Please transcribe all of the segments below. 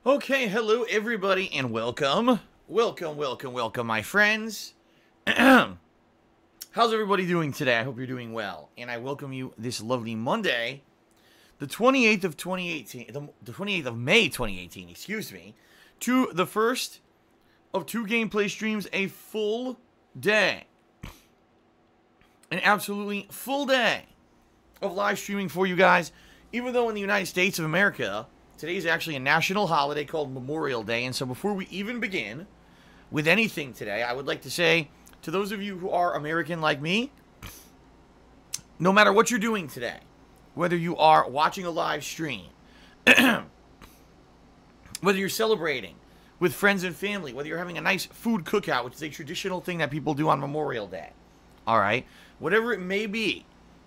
Okay, hello everybody and welcome. Welcome, my friends. How's everybody doing today? I hope you're doing well. And I welcome you this lovely Monday, the 28th of 2018, the 28th of May 2018, excuse me, to the first of two gameplay streams, a full day. An absolutely full day of live streaming for you guys, even though in the United States of America, today is actually a national holiday called Memorial Day. And so before we even begin with anything today, I would like to say to those of you who are American like me, no matter what you're doing today, whether you are watching a live stream, whether you're celebrating with friends and family, whether you're having a nice food cookout, which is a traditional thing that people do on Memorial Day, all right, whatever it may be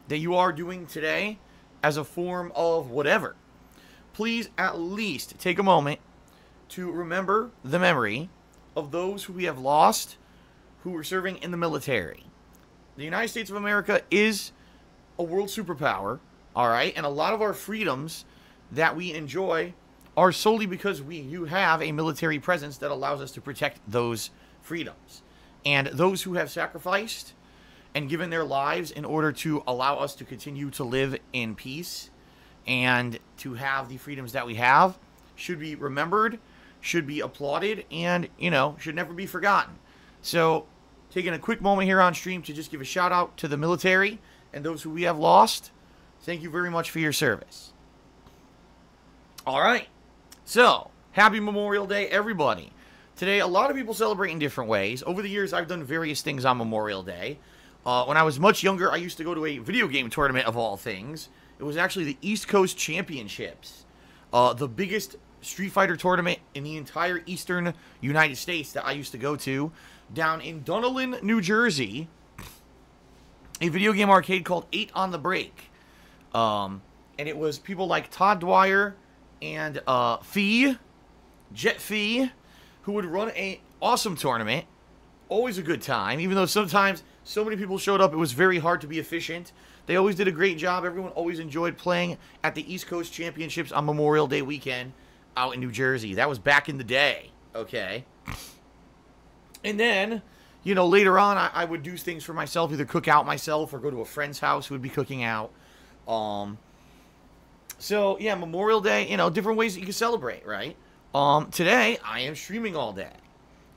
that you are doing today as a form of whatever, please at least take a moment to remember the memory of those who we have lost who were serving in the military. The United States of America is a world superpower, all right? And a lot of our freedoms that we enjoy are solely because you have a military presence that allows us to protect those freedoms. And those who have sacrificed and given their lives in order to allow us to continue to live in peace and to have the freedoms that we have should be remembered, should be applauded, and, you know, should never be forgotten. So, taking a quick moment here on stream to just give a shout out to the military and those who we have lost. Thank you very much for your service. All right. So, happy Memorial Day, everybody. Today, a lot of people celebrate in different ways. Over the years, I've done various things on Memorial Day. When I was much younger, I used to go to a video game tournament of all things. It was actually the East Coast Championships, the biggest Street Fighter tournament in the entire eastern United States that I used to go to, down in Dunellen, New Jersey, a video game arcade called 8 on the Break. And it was people like Todd Dwyer and Jet Fee, who would run an awesome tournament. Always a good time, even though sometimes so many people showed up, it was very hard to be efficient. They always did a great job. Everyone always enjoyed playing at the East Coast Championships on Memorial Day weekend out in New Jersey. That was back in the day, okay? And then, you know, later on, I would do things for myself, either cook out myself or go to a friend's house who would be cooking out. So, yeah, Memorial Day, you know, different ways that you can celebrate, right? Today, I am streaming all day.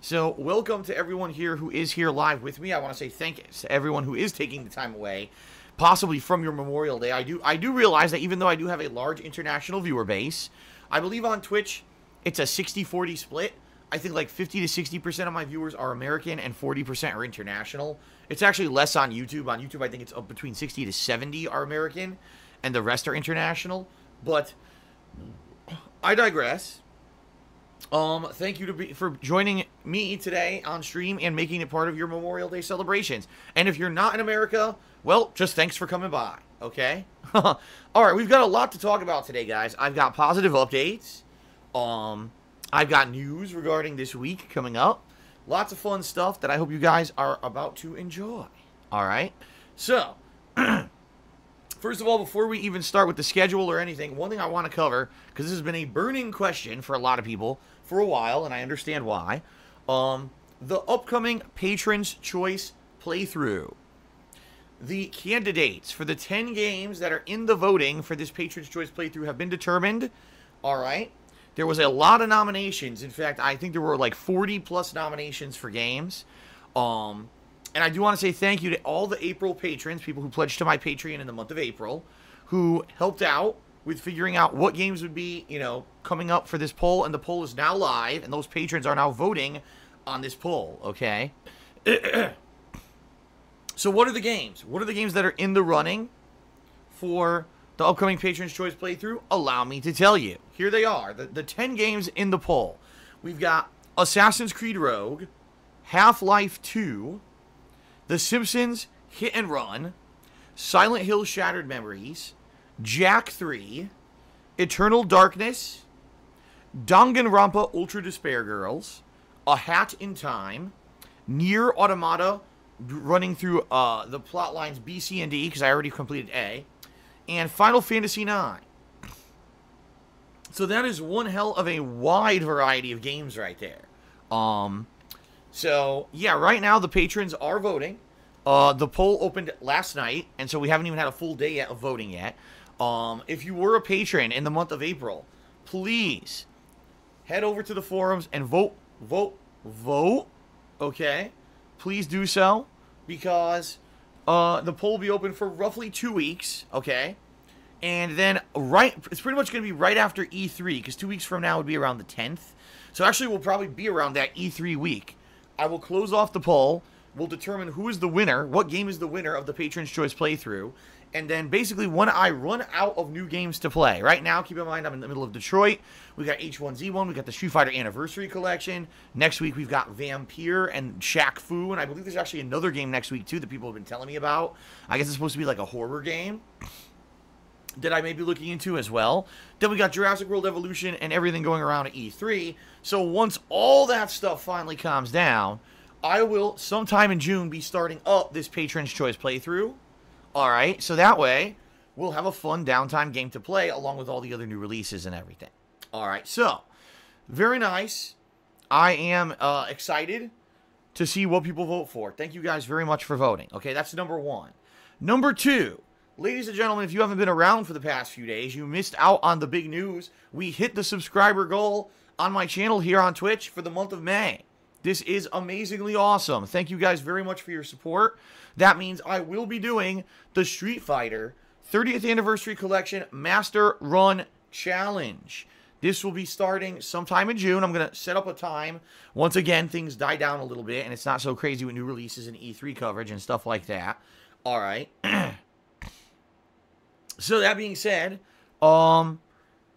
So, welcome to everyone here who is here live with me. I want to say thank you to everyone who is taking the time away, possibly from your Memorial Day. I do realize that even though I do have a large international viewer base, I believe on Twitch, it's a 60-40 split. I think like 50 to 60% of my viewers are American and 40% are international. It's actually less on YouTube. On YouTube, I think it's up between 60 to 70 are American and the rest are international. But I digress. Thank you for joining me today on stream and making it part of your Memorial Day celebrations. And if you're not in America, well, just thanks for coming by, okay? All right, we've got a lot to talk about today, guys. I've got positive updates. I've got news regarding this week coming up. Lots of fun stuff that I hope you guys are about to enjoy. All right? So, first of all, before we even start with the schedule or anything, one thing I want to cover, because this has been a burning question for a lot of people for a while, and I understand why, the upcoming Patron's Choice playthrough. The candidates for the 10 games that are in the voting for this Patron's Choice playthrough have been determined. All right? There was a lot of nominations. In fact, I think there were like 40-plus nominations for games. And I do want to say thank you to all the April patrons, people who pledged to my Patreon in the month of April, who helped out with figuring out what games would be, you know, coming up for this poll. And the poll is now live, and those patrons are now voting on this poll, okay? So what are the games? What are the games that are in the running for the upcoming Patron's Choice playthrough? Allow me to tell you. Here they are, the 10 games in the poll. We've got Assassin's Creed Rogue, Half-Life 2, The Simpsons Hit and Run, Silent Hill Shattered Memories, Jack 3, Eternal Darkness, Danganronpa Ultra Despair Girls, A Hat in Time, Nier Automata, running through the plot lines B, C, and D, because I already completed A, and Final Fantasy IX. So that is one hell of a wide variety of games right there. So yeah, right now the patrons are voting. The poll opened last night, and so we haven't even had a full day yet of voting yet. If you were a patron in the month of April, please head over to the forums and vote. Okay, please do so, because the poll will be open for roughly 2 weeks. Okay. And then it's pretty much going to be right after E3, because 2 weeks from now would be around the 10th. So actually, we'll probably be around that E3 week. I will close off the poll. We'll determine who is the winner, what game is the winner of the Patron's Choice playthrough. And then basically, when I run out of new games to play, right now, keep in mind, I'm in the middle of Detroit. We got H1Z1, we got the Street Fighter Anniversary Collection. Next week, we've got Vampire and Shaq Fu. And I believe there's actually another game next week, too, that people have been telling me about. I guess it's supposed to be like a horror game that I may be looking into as well. Then we got Jurassic World Evolution and everything going around at E3. So once all that stuff finally calms down, I will, sometime in June, be starting up this Patron's Choice playthrough. Alright, so that way, we'll have a fun downtime game to play, along with all the other new releases and everything. Alright, so, very nice. I am excited to see what people vote for. Thank you guys very much for voting. Okay, that's number one. Number two, ladies and gentlemen, if you haven't been around for the past few days, you missed out on the big news. We hit the subscriber goal on my channel here on Twitch for the month of May. This is amazingly awesome. Thank you guys very much for your support. That means I will be doing the Street Fighter 30th Anniversary Collection Master Run Challenge. This will be starting sometime in June. I'm going to set up a time. Once again, things die down a little bit, and it's not so crazy with new releases and E3 coverage and stuff like that. All right. So that being said, it's going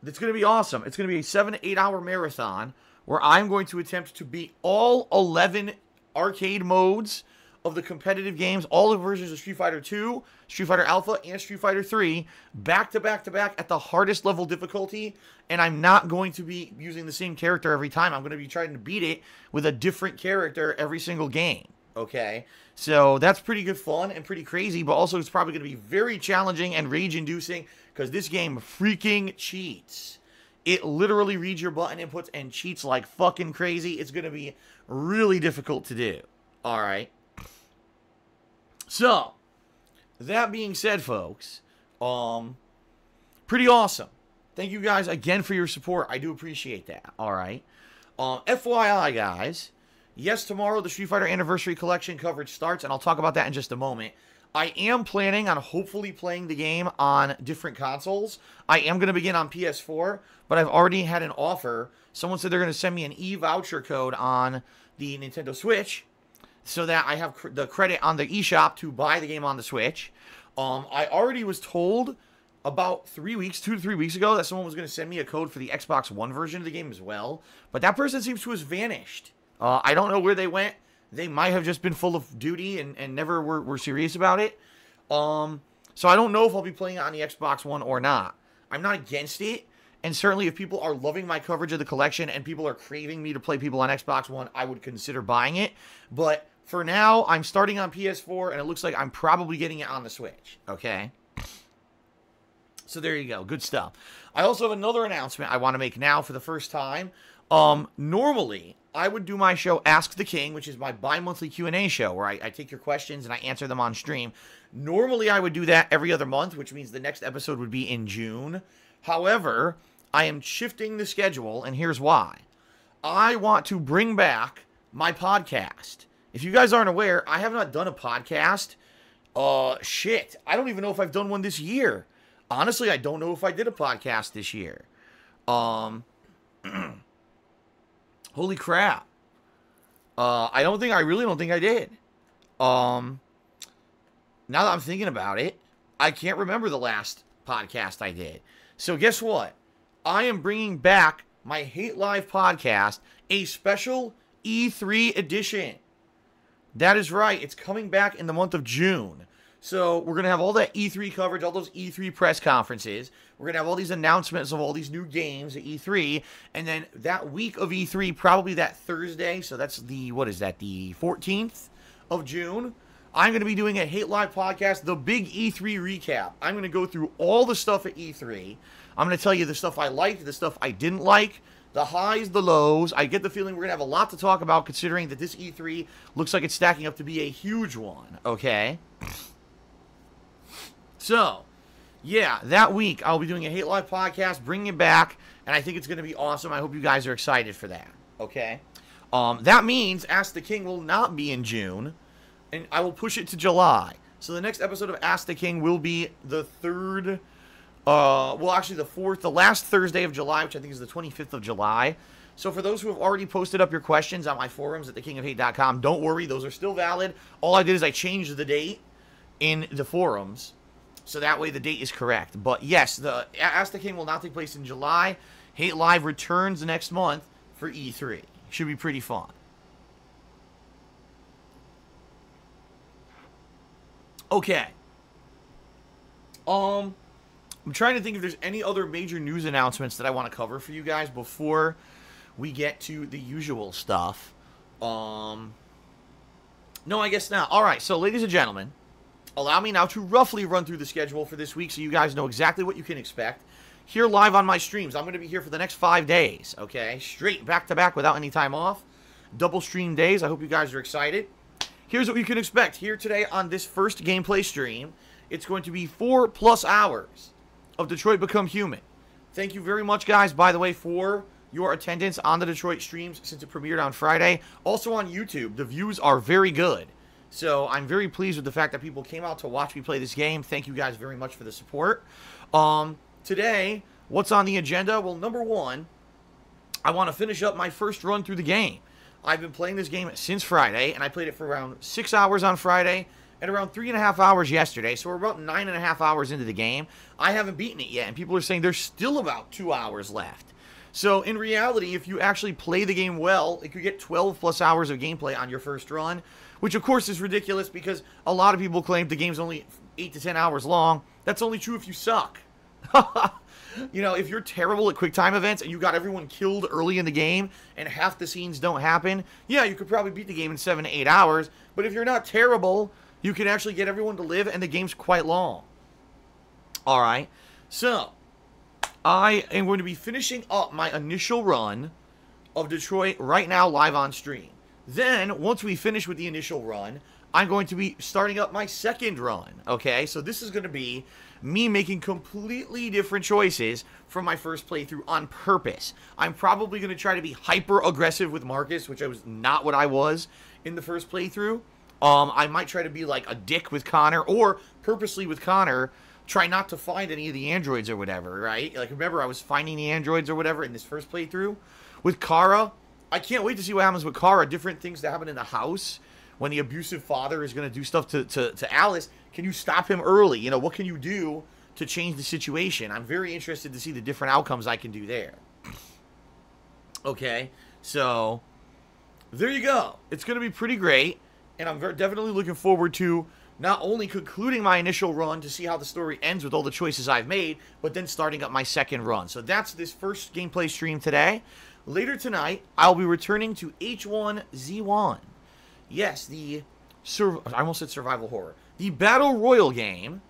to be awesome. It's going to be a 7 to 8 hour marathon where I'm going to attempt to beat all 11 arcade modes of the competitive games, all the versions of Street Fighter 2, Street Fighter Alpha, and Street Fighter 3, back to back to back at the hardest level difficulty, and I'm not going to be using the same character every time. I'm going to be trying to beat it with a different character every single game, okay? So that's pretty good fun and pretty crazy, but also it's probably going to be very challenging and rage-inducing, because this game freaking cheats. It literally reads your button inputs and cheats like fucking crazy. It's going to be really difficult to do. All right. So, that being said, folks, pretty awesome. Thank you guys again for your support. I do appreciate that. All right. FYI, guys, yes, tomorrow the Street Fighter Anniversary Collection coverage starts, and I'll talk about that in just a moment. I am planning on hopefully playing the game on different consoles. I am going to begin on PS4, but I've already had an offer. Someone said they're going to send me an e-voucher code on the Nintendo Switch so that I have the credit on the eShop to buy the game on the Switch. I already was told about 2 to 3 weeks ago that someone was going to send me a code for the Xbox One version of the game as well, but that person seems to have vanished. I don't know where they went. They might have just been full of duty and never were serious about it. So I don't know if I'll be playing it on the Xbox One or not. I'm not against it. And certainly if people are loving my coverage of the collection and people are craving me to play people on Xbox One, I would consider buying it. But for now, I'm starting on PS4, and it looks like I'm probably getting it on the Switch. Okay? So there you go. Good stuff. I also have another announcement I want to make now for the first time. Normally, I would do my show Ask the King, which is my bi-monthly Q&A show, where I take your questions and I answer them on stream. Normally, I would do that every other month, which means the next episode would be in June. However, I am shifting the schedule, and here's why. I want to bring back my podcast. If you guys aren't aware, I have not done a podcast. Shit. I don't even know if I've done one this year. Honestly, I don't know if I did a podcast this year. Holy crap. I really don't think I did. Now that I'm thinking about it, I can't remember the last podcast I did. So guess what? I am bringing back my Hate Live podcast, a special E3 edition. That is right. It's coming back in the month of June. So we're going to have all that E3 coverage, all those E3 press conferences. We're going to have all these announcements of all these new games at E3. And then that week of E3, probably that Thursday, so that's the 14th of June, I'm going to be doing a Hate Live podcast, the big E3 recap. I'm going to go through all the stuff at E3. I'm going to tell you the stuff I liked, the stuff I didn't like, the highs, the lows. I get the feeling we're going to have a lot to talk about considering that this E3 looks like it's stacking up to be a huge one, okay? So, yeah, that week I'll be doing a Hate Live podcast, bringing it back, and I think it's going to be awesome. I hope you guys are excited for that, okay? That means Ask the King will not be in June, and I will push it to July. So the next episode of Ask the King will be the third... well, actually the fourth, the last Thursday of July, which I think is the 25th of July. So for those who have already posted up your questions on my forums at thekingofhate.com, don't worry, those are still valid. All I did is I changed the date in the forums, so that way the date is correct. But yes, the Ask the King will not take place in July. Hate Live returns next month for E3. Should be pretty fun. Okay. I'm trying to think if there's any other major news announcements that I want to cover for you guys before we get to the usual stuff. No, I guess not. Alright, so ladies and gentlemen, allow me now to roughly run through the schedule for this week so you guys know exactly what you can expect. Here live on my streams, I'm going to be here for the next 5 days, okay? Straight back-to-back without any time off. Double stream days. I hope you guys are excited. Here's what you can expect. Here today on this first gameplay stream, it's going to be 4+ hours of Detroit Become Human. Thank you very much, guys, by the way, for your attendance on the Detroit streams since it premiered on Friday. Also on YouTube, the views are very good. So I'm very pleased with the fact that people came out to watch me play this game. Thank you guys very much for the support. Today, what's on the agenda? Well, number one, I want to finish up my first run through the game. I've been playing this game since Friday, and I played it for around 6 hours on Friday and around 3.5 hours yesterday, so we're about 9.5 hours into the game. I haven't beaten it yet, and people are saying there's still about 2 hours left. So, in reality, if you actually play the game well, it could get 12+ hours of gameplay on your first run, which, of course, is ridiculous because a lot of people claim the game's only 8 to 10 hours long. That's only true if you suck. You know, if you're terrible at QuickTime events and you got everyone killed early in the game and half the scenes don't happen, yeah, you could probably beat the game in 7 to 8 hours. But if you're not terrible, you can actually get everyone to live, and the game's quite long. Alright, so I am going to be finishing up my initial run of Detroit right now live on stream. Then, once we finish with the initial run, I'm going to be starting up my second run, okay? So this is going to be me making completely different choices from my first playthrough on purpose. I'm probably going to try to be hyper-aggressive with Marcus, which was not what I was in the first playthrough. I might try to be like a dick with Connor, or purposely with Connor, try not to find any of the androids or whatever, right? Like, remember, I was finding the androids or whatever in this first playthrough. With Kara, I can't wait to see what happens with Kara. Different things that happen in the house when the abusive father is going to do stuff to Alice. Can you stop him early? You know, what can you do to change the situation? I'm very interested to see the different outcomes I can do there. Okay, so there you go. It's going to be pretty great, and I'm definitely looking forward to not only concluding my initial run to see how the story ends with all the choices I've made, but then starting up my second run. So that's this first gameplay stream today. Later tonight, I'll be returning to H1Z1. Yes, I almost said survival horror. The Battle Royale game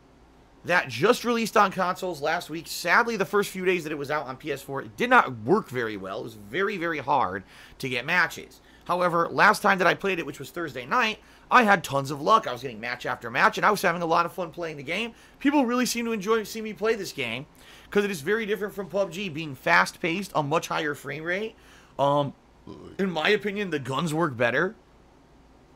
that just released on consoles last week. Sadly, the first few days that it was out on PS4, it did not work very well. It was very, very hard to get matches. However, last time that I played it, which was Thursday night, I had tons of luck. I was getting match after match, and I was having a lot of fun playing the game. People really seem to enjoy seeing me play this game because it is very different from PUBG, being fast-paced, a much higher frame rate. In my opinion, the guns work better.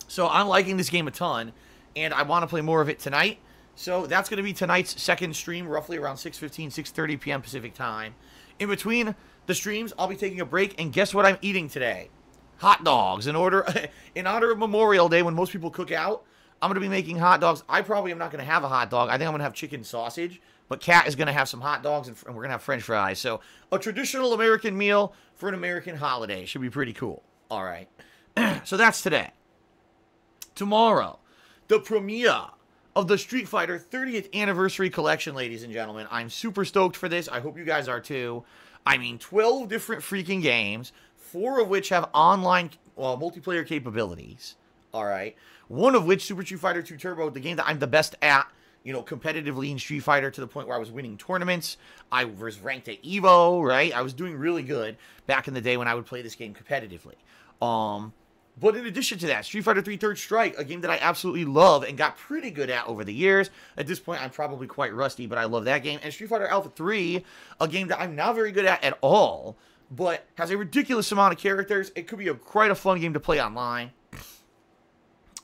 So I'm liking this game a ton, and I want to play more of it tonight. So that's going to be tonight's second stream, roughly around 6:15, 6:30 p.m. Pacific time. In between the streams, I'll be taking a break, and guess what I'm eating today? Hot dogs. In honor of Memorial Day, when most people cook out, I'm going to be making hot dogs. I probably am not going to have a hot dog. I think I'm going to have chicken sausage, but Kat is going to have some hot dogs, and we're going to have French fries. So a traditional American meal for an American holiday. Should be pretty cool. All right. So that's today. Tomorrow, the premiere of the Street Fighter 30th Anniversary Collection, ladies and gentlemen. I'm super stoked for this. I hope you guys are too. I mean, 12 different freaking games, 4 of which have online multiplayer capabilities. All right. One of which, Super Street Fighter 2 Turbo, the game that I'm the best at, competitively in Street Fighter to the point where I was winning tournaments. I was ranked at Evo, right? I was doing really good back in the day when I would play this game competitively. But in addition to that, Street Fighter 3 Third Strike, a game that I absolutely love and got pretty good at over the years. At this point, I'm probably quite rusty, but I love that game. And Street Fighter Alpha 3, a game that I'm not very good at all, but has a ridiculous amount of characters. It could be quite a fun game to play online.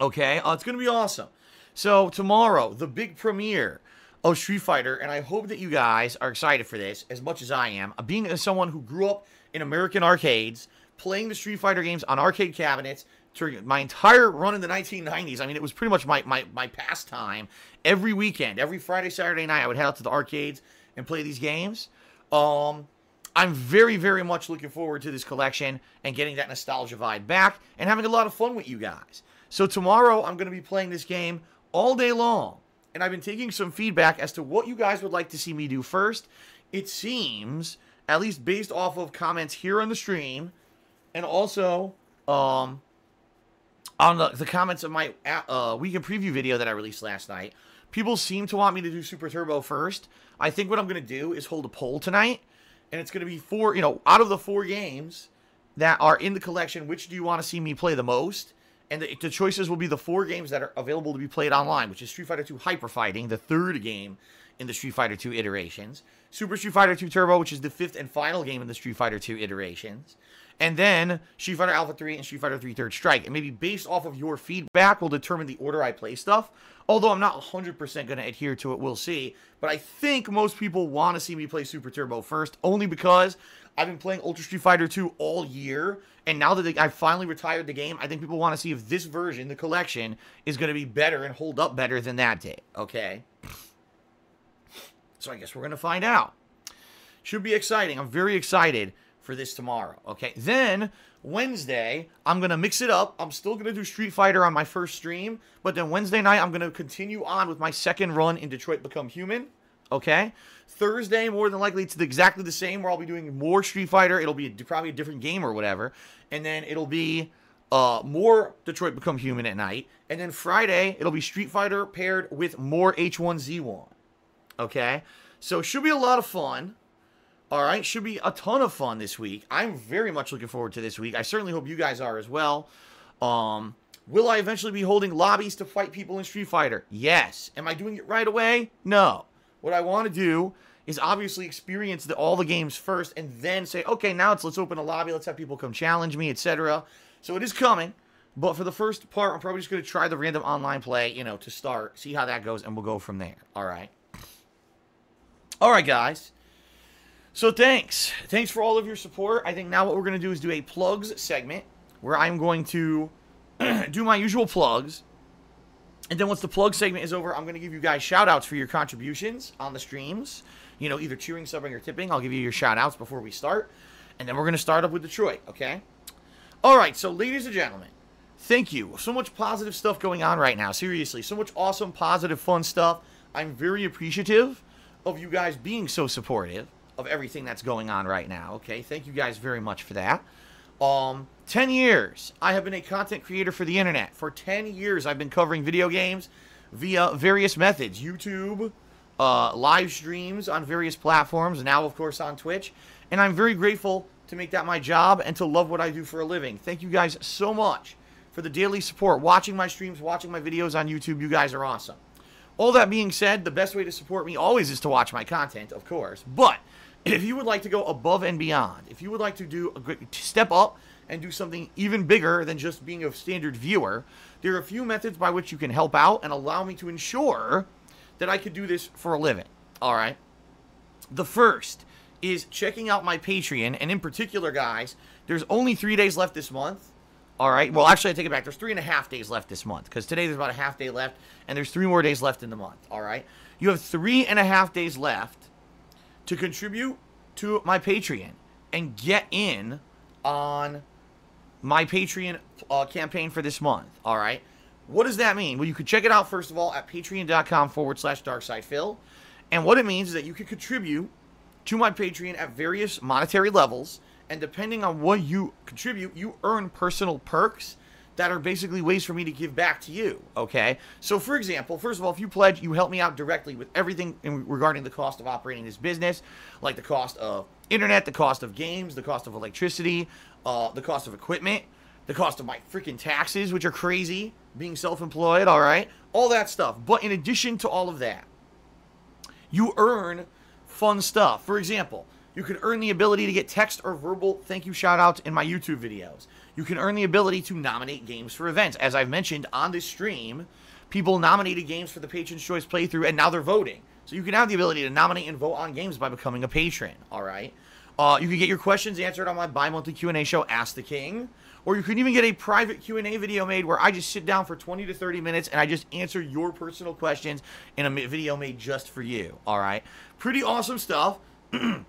Okay, it's going to be awesome. So tomorrow, the big premiere of Street Fighter, and I hope that you guys are excited for this as much as I am. Being someone who grew up in American arcades, playing the Street Fighter games on arcade cabinets during my entire run in the 1990s. I mean, it was pretty much my pastime. Every weekend, every Friday, Saturday night, I would head out to the arcades and play these games. I'm very, very much looking forward to this collection and getting that nostalgia vibe back and having a lot of fun with you guys. So tomorrow, I'm going to be playing this game all day long. And I've been taking some feedback as to what you guys would like to see me do first. It seems, at least based off of comments here on the stream, and also on the comments of my weekend preview video that I released last night, people seem to want me to do Super Turbo first. I think what I'm going to do is hold a poll tonight, and it's going to be out of the 4 games that are in the collection, which do you want to see me play the most? And the choices will be the 4 games that are available to be played online, which is Street Fighter 2 Hyper Fighting, the 3rd game in the Street Fighter 2 iterations, Super Street Fighter 2 Turbo, which is the 5th and final game in the Street Fighter 2 iterations, and then Street Fighter Alpha 3 and Street Fighter 3 Third Strike. And maybe based off of your feedback will determine the order I play stuff. Although I'm not 100% going to adhere to it, we'll see. But I think most people want to see me play Super Turbo first, only because I've been playing Ultra Street Fighter 2 all year. And now that I've finally retired the game, I think people want to see if this version, the collection, is going to be better and hold up better than that did. Okay? So I guess we're going to find out. Should be exciting. I'm very excited for this tomorrow. Okay? Then, Wednesday, I'm going to mix it up. I'm still going to do Street Fighter on my first stream. But then Wednesday night, I'm going to continue on with my second run in Detroit Become Human. Okay? Thursday, more than likely, it's exactly the same, where I'll be doing more Street Fighter. It'll be probably a different game or whatever. And then it'll be more Detroit Become Human at night. And then Friday, it'll be Street Fighter paired with more H1Z1. Okay? So it should be a lot of fun. Alright? Should be a ton of fun this week. I'm very much looking forward to this week. I certainly hope you guys are as well. Will I eventually be holding lobbies to fight people in Street Fighter? Yes. Am I doing it right away? No. What I want to do is obviously experience all the games first and then say, okay, now let's open a lobby, let's have people come challenge me, etc. So it is coming, but for the first part, I'm probably just going to try the random online play, to start, see how that goes, and we'll go from there. All right. All right, guys. So thanks. Thanks for all of your support. I think now what we're going to do is do a plugs segment where I'm going to do my usual plugs. And then once the plug segment is over, I'm going to give you guys shout-outs for your contributions on the streams. Either cheering, subbing, or tipping. I'll give you your shout-outs before we start. And then we're going to start up with Detroit, okay? All right, so ladies and gentlemen, thank you. So much positive stuff going on right now. Seriously, so much awesome, positive, fun stuff. I'm very appreciative of you guys being so supportive of everything that's going on right now, okay? Thank you guys very much for that. 10 years, I have been a content creator for the internet. For 10 years, I've been covering video games via various methods. YouTube, live streams on various platforms, now, of course, on Twitch. And I'm very grateful to make that my job and to love what I do for a living. Thank you guys so much for the daily support. Watching my streams, watching my videos on YouTube, you guys are awesome. All that being said, the best way to support me always is to watch my content, of course. But if you would like to go above and beyond, if you would like to do step up and do something even bigger than just being a standard viewer, there are a few methods by which you can help out and allow me to ensure that I could do this for a living. All right. The first is checking out my Patreon, and in particular, guys, there's only 3 days left this month. All right. Well, actually, I take it back. There's 3.5 days left this month, because today there's about a half day left, and there's 3 more days left in the month. All right. You have 3.5 days left to contribute to my Patreon and get in on my Patreon campaign for this month. All right. What does that mean? Well, you can check it out, first of all, at patreon.com/DarkSidePhil. And what it means is that you can contribute to my Patreon at various monetary levels. And depending on what you contribute, you earn personal perks that are basically ways for me to give back to you, okay? So, for example, first of all, if you pledge, you help me out directly with everything regarding the cost of operating this business, like the cost of internet, the cost of games, the cost of electricity, the cost of equipment, the cost of my freaking taxes, which are crazy, being self-employed, all right? All that stuff. But in addition to all of that, you earn fun stuff. For example, you can earn the ability to get text or verbal thank you shout-outs in my YouTube videos. You can earn the ability to nominate games for events. As I've mentioned on this stream, people nominated games for the Patron's Choice playthrough, and now they're voting. So you can have the ability to nominate and vote on games by becoming a patron, all right? You can get your questions answered on my bi-monthly Q&A show, Ask the King. Or you can even get a private Q&A video made where I just sit down for 20 to 30 minutes and I just answer your personal questions in a video made just for you, all right? Pretty awesome stuff. I'm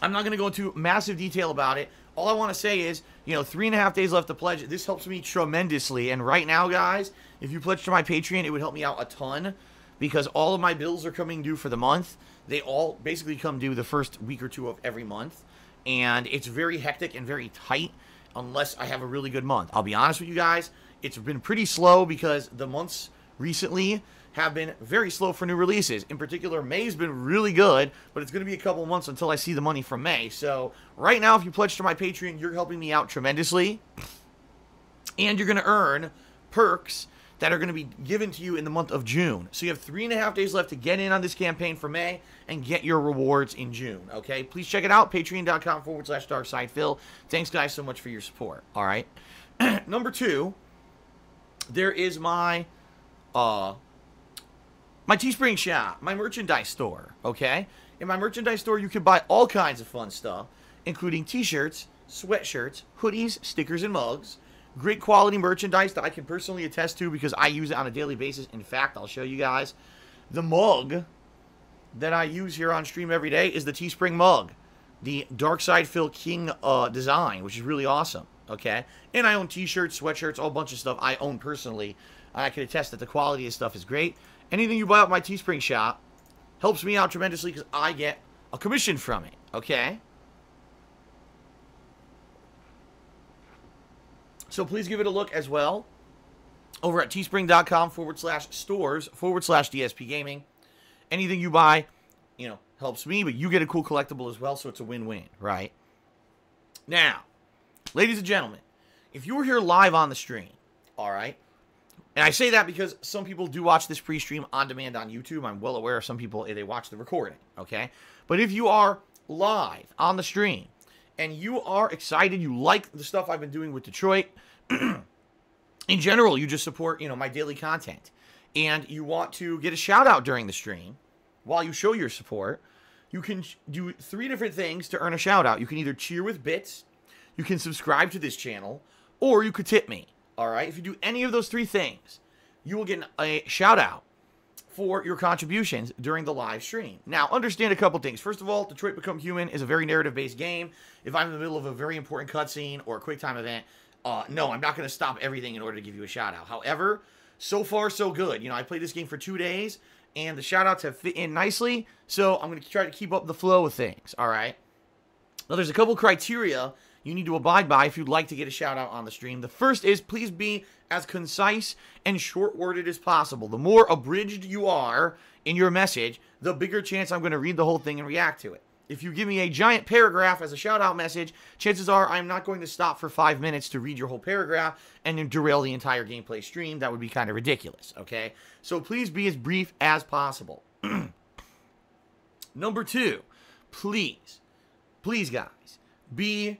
not going to go into massive detail about it. All I want to say is, 3.5 days left to pledge. This helps me tremendously. And right now, guys, if you pledge to my Patreon, it would help me out a ton because all of my bills are coming due for the month. They all basically come due the first week or two of every month. And it's very hectic and very tight unless I have a really good month. I'll be honest with you guys. It's been pretty slow because the months recently have been very slow for new releases. In particular, May's been really good, but it's going to be a couple of months until I see the money from May. So right now, if you pledge to my Patreon, you're helping me out tremendously. And you're going to earn perks that are going to be given to you in the month of June. So you have 3.5 days left to get in on this campaign for May and get your rewards in June, okay? Please check it out, patreon.com/DarkSidePhil. Thanks, guys, so much for your support, all right? Number 2, there is my Teespring Shop, my merchandise store, okay? In my merchandise store, you can buy all kinds of fun stuff, including t-shirts, sweatshirts, hoodies, stickers, and mugs. Great quality merchandise that I can personally attest to because I use it on a daily basis. In fact, I'll show you guys. The mug that I use here on stream every day is the Teespring mug. The DarkSidePhil King design, which is really awesome, okay? And I own t-shirts, sweatshirts, all bunch of stuff I own personally. I can attest that the quality of stuff is great. Anything you buy at my Teespring shop helps me out tremendously because I get a commission from it, okay? So please give it a look as well over at teespring.com/stores/DSPGaming. Anything you buy, helps me, but you get a cool collectible as well, so it's a win-win, right? Now, ladies and gentlemen, if you were here live on the stream, all right, and I say that because some people do watch this pre-stream on demand on YouTube. I'm well aware of some people, they watch the recording, okay? But if you are live on the stream, and you are excited, you like the stuff I've been doing with Detroit, in general, you just support, my daily content, and you want to get a shout-out during the stream while you show your support, you can do 3 different things to earn a shout-out. You can either cheer with bits, you can subscribe to this channel, or you could tip me, all right? If you do any of those 3 things, you will get a shout-out for your contributions during the live stream. Now, understand a couple things. First of all, Detroit Become Human is a very narrative-based game. If I'm in the middle of a very important cutscene or a quick-time event, no, I'm not going to stop everything in order to give you a shout-out. However, so far, so good. I played this game for 2 days, and the shout-outs have fit in nicely, so I'm going to try to keep up the flow of things, all right? Now, there's a couple criteria you need to abide by if you'd like to get a shout-out on the stream. The first is please be as concise and short-worded as possible. The more abridged you are in your message, the bigger chance I'm going to read the whole thing and react to it. If you give me a giant paragraph as a shout-out message, chances are I'm not going to stop for 5 minutes to read your whole paragraph and then derail the entire gameplay stream. That would be kind of ridiculous, okay? So please be as brief as possible. Number 2, please, guys, be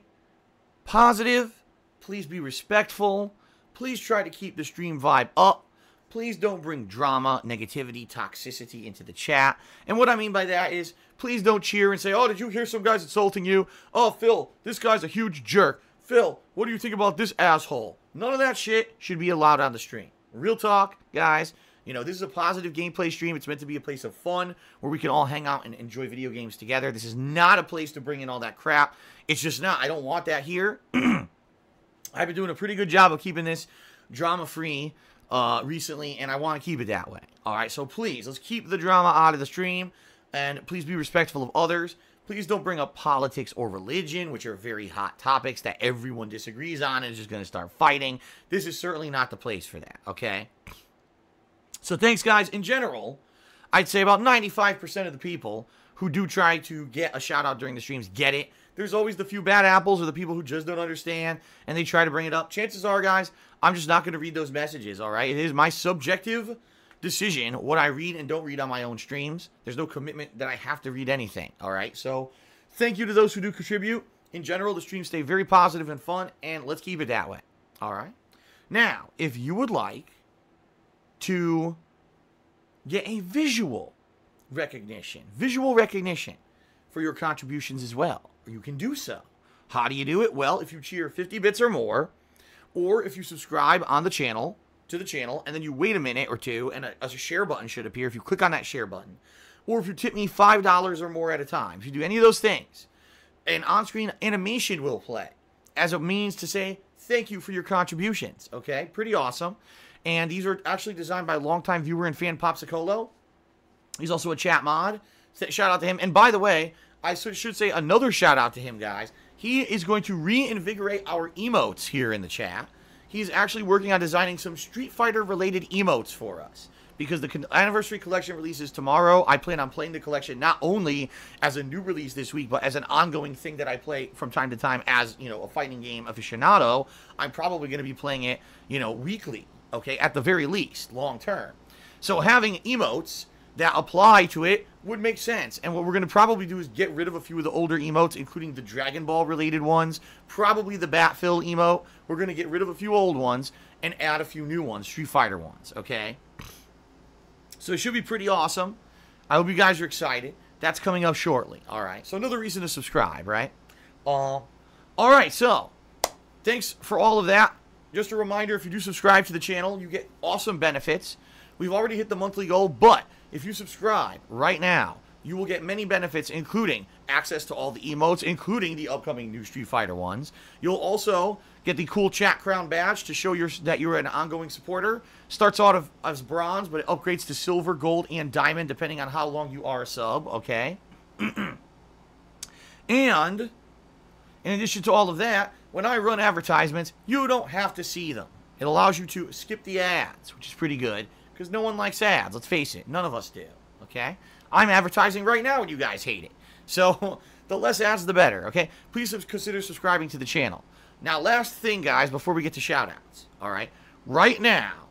positive. Please be respectful. Please try to keep the stream vibe up. Please don't bring drama, negativity, toxicity into the chat. And what I mean by that is, please don't cheer and say, oh, did you hear some guys insulting you? Oh, Phil, this guy's a huge jerk. Phil, what do you think about this asshole? None of that shit should be allowed on the stream. Real talk, guys. This is a positive gameplay stream. It's meant to be a place of fun where we can all hang out and enjoy video games together. This is not a place to bring in all that crap. It's just not. I don't want that here. I've been doing a pretty good job of keeping this drama-free recently, and I want to keep it that way. All right, so please, let's keep the drama out of the stream, and please be respectful of others. Please don't bring up politics or religion, which are very hot topics that everyone disagrees on and is just going to start fighting. This is certainly not the place for that, okay? So thanks, guys. In general, I'd say about 95% of the people who do try to get a shout-out during the streams get it. There's always the few bad apples or the people who just don't understand, and they try to bring it up. Chances are, guys, I'm just not going to read those messages, all right? It is my subjective decision what I read and don't read on my own streams. There's no commitment that I have to read anything, all right? So thank you to those who do contribute. In general, the streams stay very positive and fun, and let's keep it that way, all right? Now, if you would like to get a visual recognition for your contributions as well, you can do so. How do you do it? Well, if you cheer 50 bits or more, or if you subscribe on the channel, and then you wait a minute or two, and a share button should appear if you click on that share button. Or if you tip me $5 or more at a time. If you do any of those things, an on-screen animation will play as a means to say thank you for your contributions. Okay? Pretty awesome. And these are actually designed by longtime viewer and fan Popsicolo. He's also a chat mod. Shout out to him. And by the way, I should say another shout out to him, guys. He is going to reinvigorate our emotes here in the chat. He's actually working on designing some Street Fighter related emotes for us. Because the anniversary collection releases tomorrow. I plan on playing the collection not only as a new release this week, but as an ongoing thing that I play from time to time as, you know, a fighting game aficionado. I'm probably going to be playing it, you know, weekly, okay, at the very least, long term. So having emotes that apply to it would make sense. And what we're going to probably do is get rid of a few of the older emotes, including the Dragon Ball related ones, probably the Batfill emote. We're going to get rid of a few old ones and add a few new ones, Street Fighter ones, okay? So it should be pretty awesome. I hope you guys are excited. That's coming up shortly, all right? So another reason to subscribe, right? All right, so thanks for all of that. Just a reminder, if you do subscribe to the channel, you get awesome benefits. We've already hit the monthly goal, but if you subscribe right now, you will get many benefits, including access to all the emotes, including the upcoming new Street Fighter ones. You'll also get the cool Chat Crown badge to show that you're an ongoing supporter. Starts out as bronze, but it upgrades to silver, gold, and diamond, depending on how long you are a sub, okay? And in addition to all of that, when I run advertisements, you don't have to see them. It allows you to skip the ads, which is pretty good, because no one likes ads. Let's face it, none of us do, okay? I'm advertising right now and you guys hate it. So the less ads, the better, okay? Please consider subscribing to the channel. Now, last thing, guys, before we get to shoutouts, all right? Right now,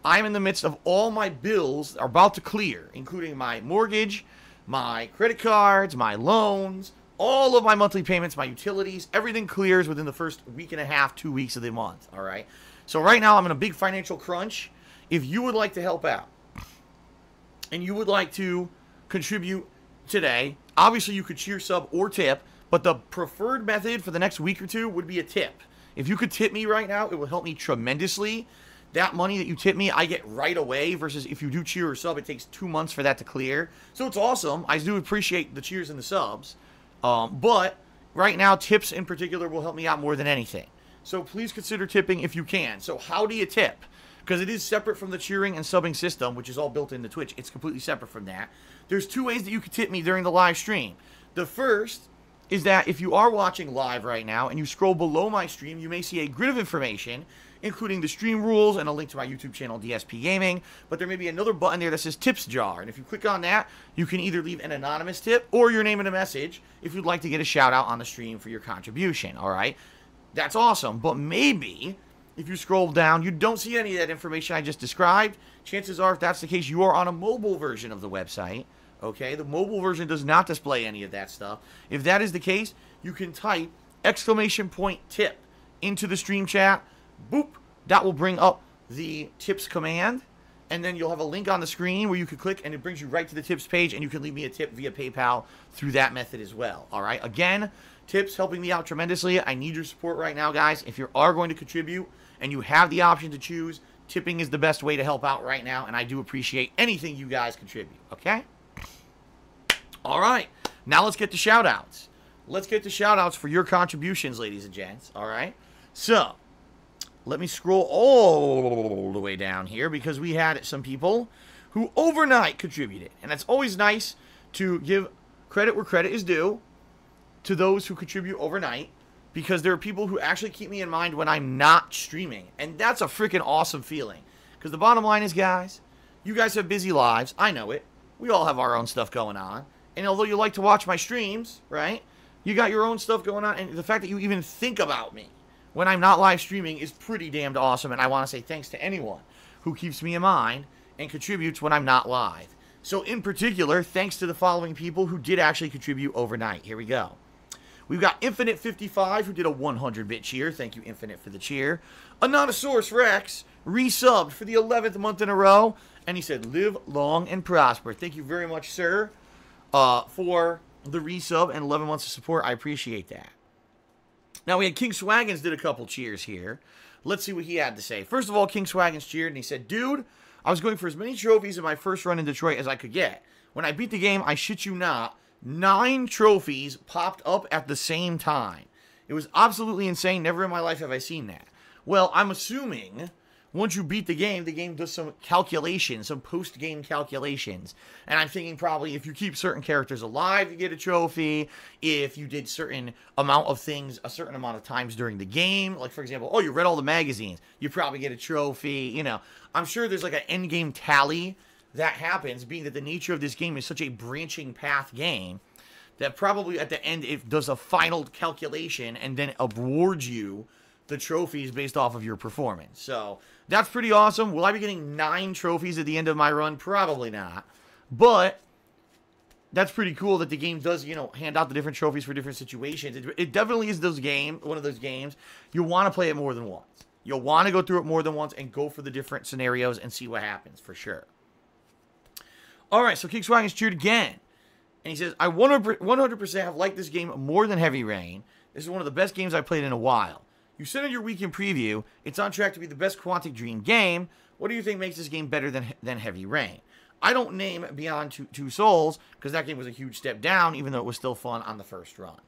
I'm in the midst of all my bills are about to clear, including my mortgage, my credit cards, my loans, all of my monthly payments, my utilities. Everything clears within the first week and a half, 2 weeks of the month, all right? So right now, I'm in a big financial crunch. If you would like to help out and you would like to contribute today, obviously you could cheer, sub, or tip, but the preferred method for the next week or two would be a tip. If you could tip me right now, it will help me tremendously. That money that you tip me, I get right away, versus if you do cheer or sub, it takes 2 months for that to clear. So it's awesome. I do appreciate the cheers and the subs. But right now, tips in particular will help me out more than anything. So please consider tipping if you can. So how do you tip? Because it is separate from the cheering and subbing system, which is all built into Twitch. It's completely separate from that. There's 2 ways that you can tip me during the live stream. The first is that if you are watching live right now and you scroll below my stream, you may see a grid of information, including the stream rules and a link to my YouTube channel, DSPGaming. But there may be another button there that says Tips Jar. And if you click on that, you can either leave an anonymous tip or your name in a message if you'd like to get a shout out on the stream for your contribution, all right? That's awesome. But maybe if you scroll down, you don't see any of that information I just described. Chances are, if that's the case, you are on a mobile version of the website. Okay, the mobile version does not display any of that stuff. If that is the case, you can type !tip into the stream chat. Boop. That will bring up the tips command. And then you'll have a link on the screen where you can click and it brings you right to the tips page, and you can leave me a tip via PayPal through that method as well. All right, again, tips helping me out tremendously. I need your support right now, guys. If you are going to contribute and you have the option to choose, tipping is the best way to help out right now, and I do appreciate anything you guys contribute, okay? All right, now let's get to shout-outs. Let's get to shout-outs for your contributions, ladies and gents, all right? So, let me scroll all the way down here, because we had some people who overnight contributed, and it's always nice to give credit where credit is due, to those who contribute overnight, because there are people who actually keep me in mind when I'm not streaming. And that's a freaking awesome feeling. Because the bottom line is, guys, you guys have busy lives. I know it. We all have our own stuff going on. And although you like to watch my streams, right, you got your own stuff going on. And the fact that you even think about me when I'm not live streaming is pretty damned awesome. And I want to say thanks to anyone who keeps me in mind and contributes when I'm not live. So in particular, thanks to the following people who did actually contribute overnight. Here we go. We've got Infinite55, who did a 100-bit cheer. Thank you, Infinite, for the cheer. Anonymosaurus Rex resubbed for the 11th month in a row. And he said, live long and prosper. Thank you very much, sir, for the resub and 11 months of support. I appreciate that. Now, we had King Swaggins did a couple cheers here. Let's see what he had to say. First of all, King Swaggins cheered, and he said, dude, I was going for as many trophies in my first run in Detroit as I could get. When I beat the game, I shit you not, 9 trophies popped up at the same time. It was absolutely insane. Never in my life have I seen that. Well, I'm assuming once you beat the game does some calculations, some post-game calculations. And I'm thinking probably if you keep certain characters alive, you get a trophy. If you did certain amount of things a certain amount of times during the game, like for example, oh, you read all the magazines, you probably get a trophy. You know, I'm sure there's like an end game tally that happens, being that the nature of this game is such a branching path game, that probably at the end it does a final calculation and then awards you the trophies based off of your performance. So that's pretty awesome. Will I be getting 9 trophies at the end of my run? Probably not. But that's pretty cool that the game does, you know, hand out the different trophies for different situations. It definitely is one of those games you want to play it more than once. You'll want to go through it more than once and go for the different scenarios and see what happens, for sure. All right, so King Swaggin's cheered again. And he says, I 100% have liked this game more than Heavy Rain. This is one of the best games I've played in a while. You said in your weekend preview, it's on track to be the best Quantic Dream game. What do you think makes this game better than Heavy Rain? I don't name Beyond Two Souls, because that game was a huge step down, even though it was still fun on the first run.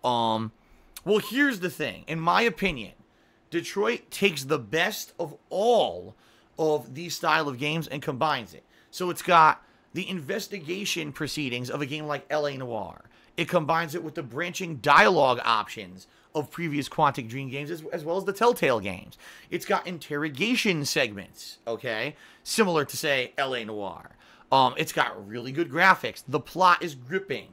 Well, here's the thing. In my opinion, Detroit takes the best of all of these style of games and combines it. So it's got the investigation proceedings of a game like L.A. Noire. It combines it with the branching dialogue options of previous Quantic Dream games, as well as the Telltale games. It's got interrogation segments, okay? Similar to, say, L.A. Noire. It's got really good graphics. The plot is gripping.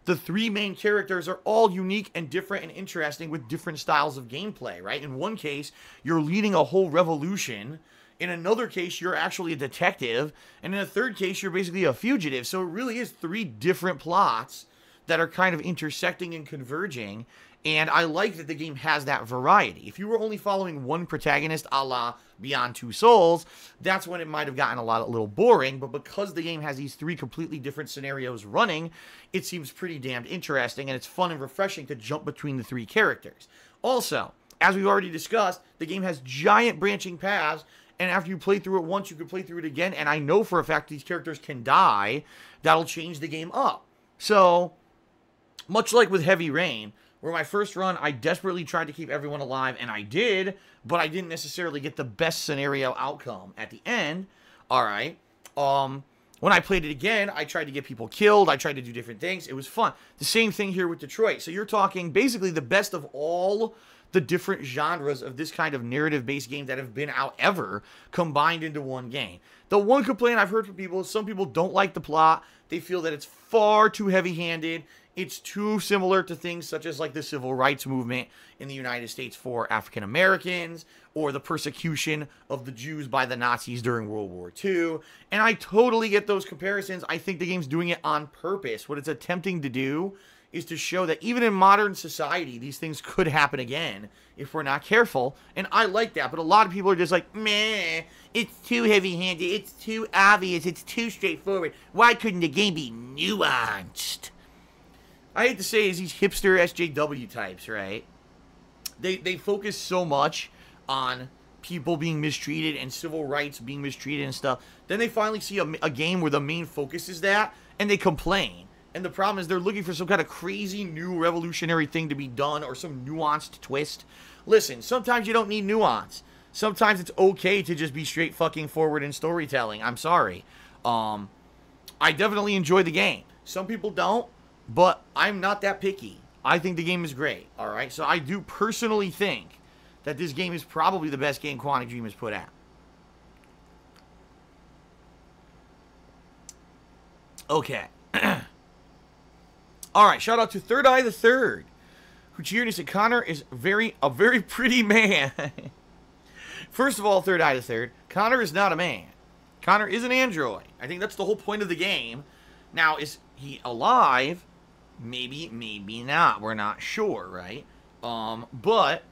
The 3 main characters are all unique and different and interesting with different styles of gameplay, right? In one case, you're leading a whole revolution. In another case, you're actually a detective. And in a third case, you're basically a fugitive. So it really is 3 different plots that are kind of intersecting and converging. And I like that the game has that variety. If you were only following one protagonist a la Beyond Two Souls, that's when it might have gotten a little boring. But because the game has these 3 completely different scenarios running, it seems pretty damned interesting. And it's fun and refreshing to jump between the 3 characters. Also, as we've already discussed, the game has giant branching paths. And after you play through it once, you can play through it again. And I know for a fact these characters can die. That'll change the game up. So, much like with Heavy Rain, where my first run, I desperately tried to keep everyone alive, and I did, but I didn't necessarily get the best scenario outcome at the end. All right. When I played it again, I tried to get people killed. I tried to do different things. It was fun. The same thing here with Detroit. So you're talking basically the best of all the different genres of this kind of narrative-based game that have been out ever combined into one game. The one complaint I've heard from people is some people don't like the plot. They feel that it's far too heavy-handed. It's too similar to things such as like the civil rights movement in the United States for African Americans, or the persecution of the Jews by the Nazis during World War II. And I totally get those comparisons. I think the game's doing it on purpose. What it's attempting to do is to show that even in modern society, these things could happen again if we're not careful. And I like that. But a lot of people are just like, meh, it's too heavy-handed, it's too obvious, it's too straightforward. Why couldn't the game be nuanced? I hate to say is these hipster SJW types, right? They focus so much on people being mistreated and civil rights being mistreated and stuff. Then they finally see a game where the main focus is that, and they complain. And the problem is they're looking for some kind of crazy new revolutionary thing to be done or some nuanced twist. Listen, sometimes you don't need nuance. Sometimes it's okay to just be straight fucking forward in storytelling. I'm sorry. I definitely enjoy the game. Some people don't. But I'm not that picky. I think the game is great, all right? So I do personally think that this game is probably the best game Quantic Dream has put out. Okay. All right, shout out to Third Eye the Third, who cheered and said Connor is a very pretty man. First of all, Third Eye the Third, Connor is not a man. Connor is an android. I think that's the whole point of the game. Now, is he alive? Maybe, maybe not. We're not sure, right? But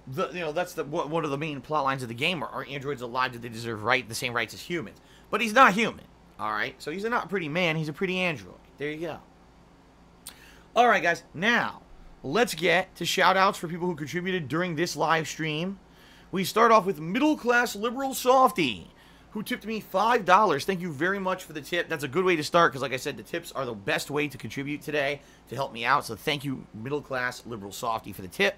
that's one of the main plot lines of the game. Are androids alive? Do they deserve the same rights as humans? But he's not human. All right, so he's not a pretty man. He's a pretty android. There you go. All right, guys. Now let's get to shout outs for people who contributed during this live stream. We start off with Middle Class Liberal Softy, who tipped me $5. Thank you very much for the tip. That's a good way to start because, like I said, the tips are the best way to contribute today to help me out. So thank you, Middle Class Liberal Softy, for the tip.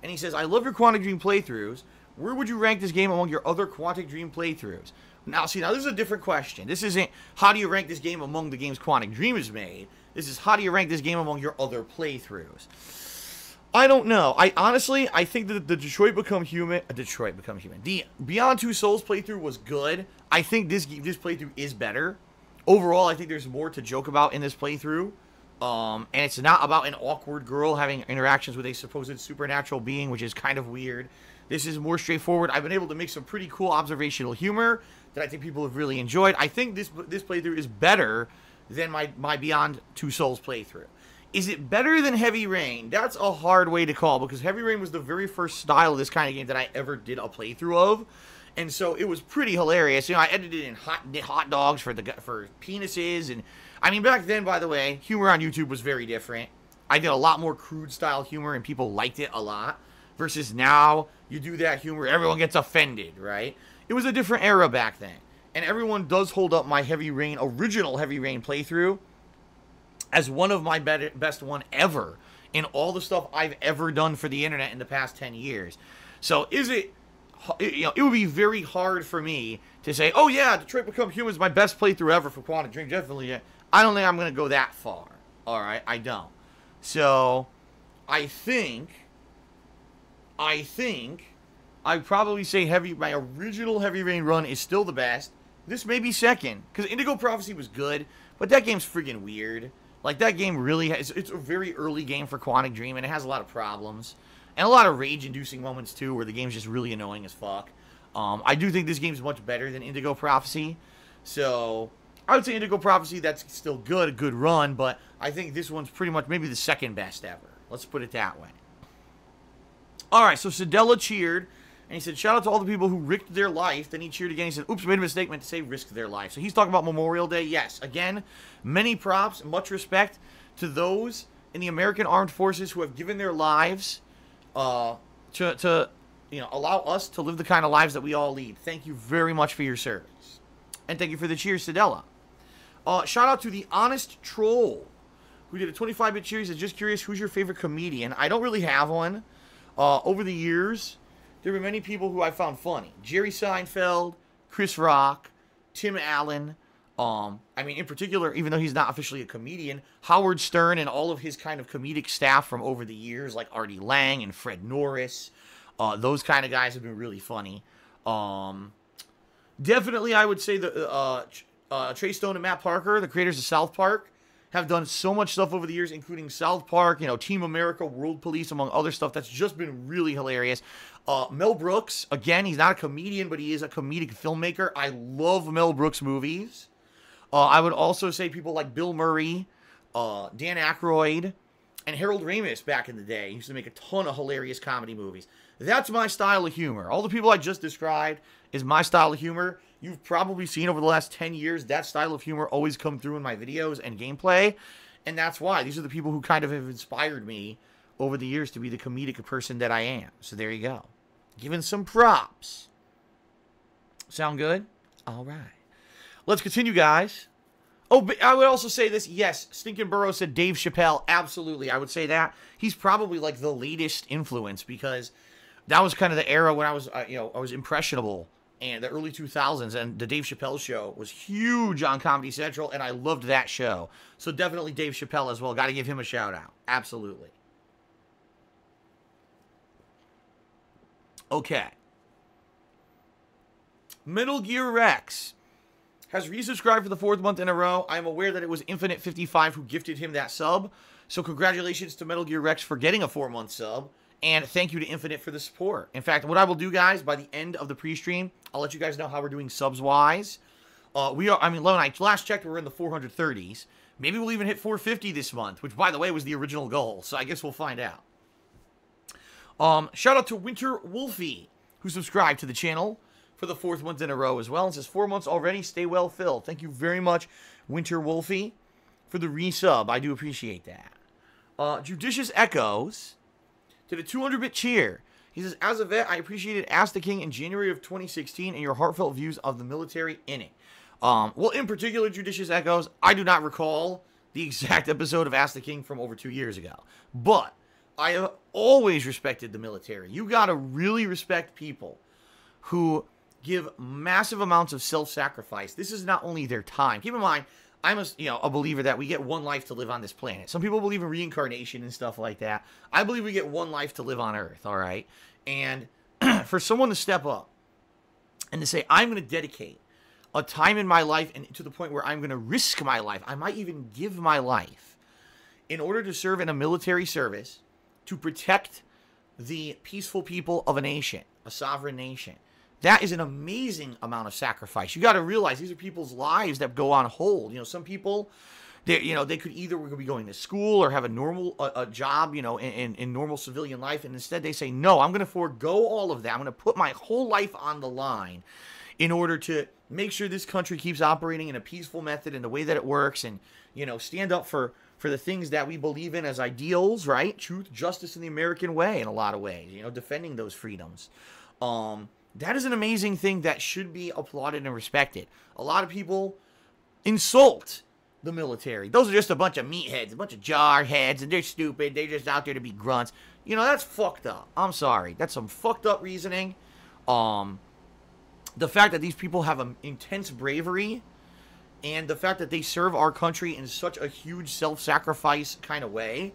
And he says, I love your Quantic Dream playthroughs. Where would you rank this game among your other Quantic Dream playthroughs? Now, see, this is a different question. This isn't how do you rank this game among the games Quantic Dream has made. This is how do you rank this game among your other playthroughs. I don't know. I think that the Detroit Become Human. The Beyond Two Souls playthrough was good. I think this playthrough is better. Overall, I think there's more to joke about in this playthrough. And it's not about an awkward girl having interactions with a supposed supernatural being, which is kind of weird. This is more straightforward. I've been able to make some pretty cool observational humor that I think people have really enjoyed. I think this playthrough is better than my Beyond Two Souls playthrough. Is it better than Heavy Rain? That's a hard way to call because Heavy Rain was the very first style of this kind of game that I ever did a playthrough of. And so it was pretty hilarious. I edited in hot dogs for penises. And I mean, back then, by the way, humor on YouTube was very different. I did a lot more crude style humor and people liked it a lot. Versus now, you do that humor, everyone gets offended, right? It was a different era back then. And everyone does hold up my original Heavy Rain playthrough as one of my best one ever in all the stuff I've ever done for the internet in the past 10 years. So it would be very hard for me to say, oh yeah, Detroit Become Human is my best playthrough ever for Quantic Dream. Definitely. I don't think I'm going to go that far. All right, I don't. So I think I'd probably say my original Heavy Rain run is still the best. This may be second, because Indigo Prophecy was good, but that game's friggin' weird. Like, that game really it's a very early game for Quantic Dream, and it has a lot of problems. And a lot of rage-inducing moments, too, where the game's just really annoying as fuck. I do think this game's much better than Indigo Prophecy. So, I would say Indigo Prophecy, that's still good, a good run, but I think this one's pretty much maybe the second best ever. Let's put it that way. Alright, so Sedella cheered, and he said, shout out to all the people who risked their life. Then he cheered again. He said, oops, made a mistake, meant to say risked their life. So he's talking about Memorial Day. Yes, again, many props, much respect to those in the American Armed Forces who have given their lives to allow us to live the kind of lives that we all lead. Thank you very much for your service. And thank you for the cheers, Sedella. Shout out to the Honest Troll, who did a 25-bit cheer. He said, just curious, who's your favorite comedian? I don't really have one. Over the years, there were many people who I found funny. Jerry Seinfeld, Chris Rock, Tim Allen. In particular, even though he's not officially a comedian, Howard Stern and all of his kind of comedic staff from over the years, like Artie Lang and Fred Norris. Those kind of guys have been really funny. Definitely, I would say the Trey Stone and Matt Parker, the creators of South Park, have done so much stuff over the years, including South Park, Team America, World Police, among other stuff. That's just been really hilarious. Mel Brooks, again, he's not a comedian, but he is a comedic filmmaker. I love Mel Brooks movies. I would also say people like Bill Murray, Dan Aykroyd, and Harold Ramis back in the day. He used to make a ton of hilarious comedy movies. That's my style of humor. All the people I just described is my style of humor. You've probably seen over the last 10 years that style of humor always come through in my videos and gameplay. And that's why. These are the people who kind of have inspired me over the years to be the comedic person that I am. So there you go. Giving some props. Sound good? All right. Let's continue, guys. Oh, but I would also say this. Yes, Stinkin' Burrow said Dave Chappelle. Absolutely. I would say that. He's probably like the latest influence because that was kind of the era when I was, I was impressionable. and the early 2000s, and the Dave Chappelle show was huge on Comedy Central, and I loved that show. So definitely Dave Chappelle as well. Got to give him a shout out. Absolutely. Okay. Metal Gear Rex has resubscribed for the 4th month in a row. I'm aware that it was Infinite55 who gifted him that sub. So congratulations to Metal Gear Rex for getting a 4-month sub. And thank you to Infinite for the support. In fact, what I will do, guys, by the end of the pre-stream, I'll let you guys know how we're doing subs-wise. Last checked, we're in the 430s. Maybe we'll even hit 450 this month, which, by the way, was the original goal. So I guess we'll find out. Shout out to Winter Wolfie, who subscribed to the channel for the 4th month in a row as well. And says, 4 months already, stay well filled. Thank you very much, Winter Wolfie, for the resub. I do appreciate that. Judicious Echoes did a 200-bit cheer. He says, as a vet, I appreciated Ask the King in January of 2016 and your heartfelt views of the military in it. Well, in particular, Judicious Echoes, I do not recall the exact episode of Ask the King from over 2 years ago. But I have always respected the military. You got to really respect people who give massive amounts of self-sacrifice. This is not only their time. Keep in mind, I'm a believer that we get one life to live on this planet. Some people believe in reincarnation and stuff like that. I believe we get one life to live on Earth, all right? And for someone to step up and to say, I'm going to dedicate a time in my life and to the point where I'm going to risk my life, I might even give my life in order to serve in a military service to protect the peaceful people of a nation, a sovereign nation. That is an amazing amount of sacrifice. You got to realize these are people's lives that go on hold. Some people, they could either be going to school or have a normal a job, in normal civilian life, and instead they say, no, I'm going to forego all of that. I'm going to put my whole life on the line in order to make sure this country keeps operating in a peaceful method in the way that it works, and stand up for the things that we believe in as ideals, right? Truth, justice, and the American way in a lot of ways. Defending those freedoms. That is an amazing thing that should be applauded and respected. A lot of people insult the military. Those are just a bunch of meatheads, a bunch of jarheads, and they're stupid. They're just out there to be grunts. That's fucked up. I'm sorry. That's some fucked up reasoning. The fact that these people have an intense bravery, and the fact that they serve our country in such a huge self-sacrifice kind of way,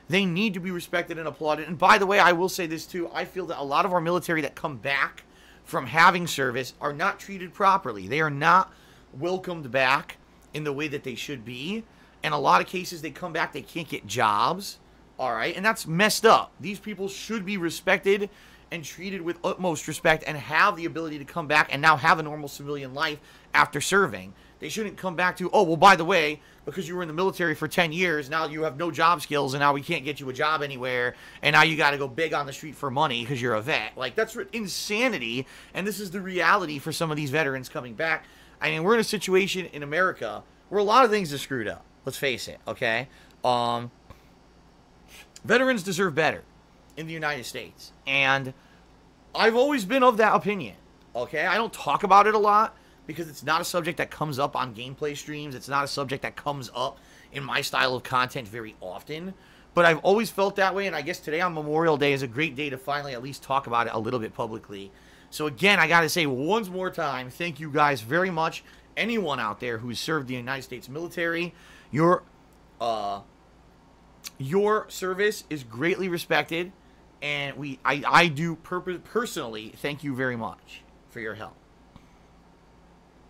they need to be respected and applauded. And by the way, I will say this too. I feel that a lot of our military that come back from having service are not treated properly. They are not welcomed back in the way that they should be. In a lot of cases, they come back, they can't get jobs. All right, and that's messed up. These people should be respected and treated with utmost respect and have the ability to come back and now have a normal civilian life after serving. They shouldn't come back to, oh, well, by the way, because you were in the military for 10 years, now you have no job skills, and now we can't get you a job anywhere, and now you got to go beg on the street for money because you're a vet. Like, that's insanity, and this is the reality for some of these veterans coming back. I mean, we're in a situation in America where a lot of things are screwed up. Let's face it, okay? Veterans deserve better in the United States, and I've always been of that opinion, okay? I don't talk about it a lot, because it's not a subject that comes up on gameplay streams. It's not a subject that comes up in my style of content very often. But I've always felt that way, and I guess today on Memorial Day is a great day to finally at least talk about it a little bit publicly. So again, I got to say once more time, thank you guys very much. Anyone out there who's served the United States military, your service is greatly respected, and I do personally thank you very much for your help.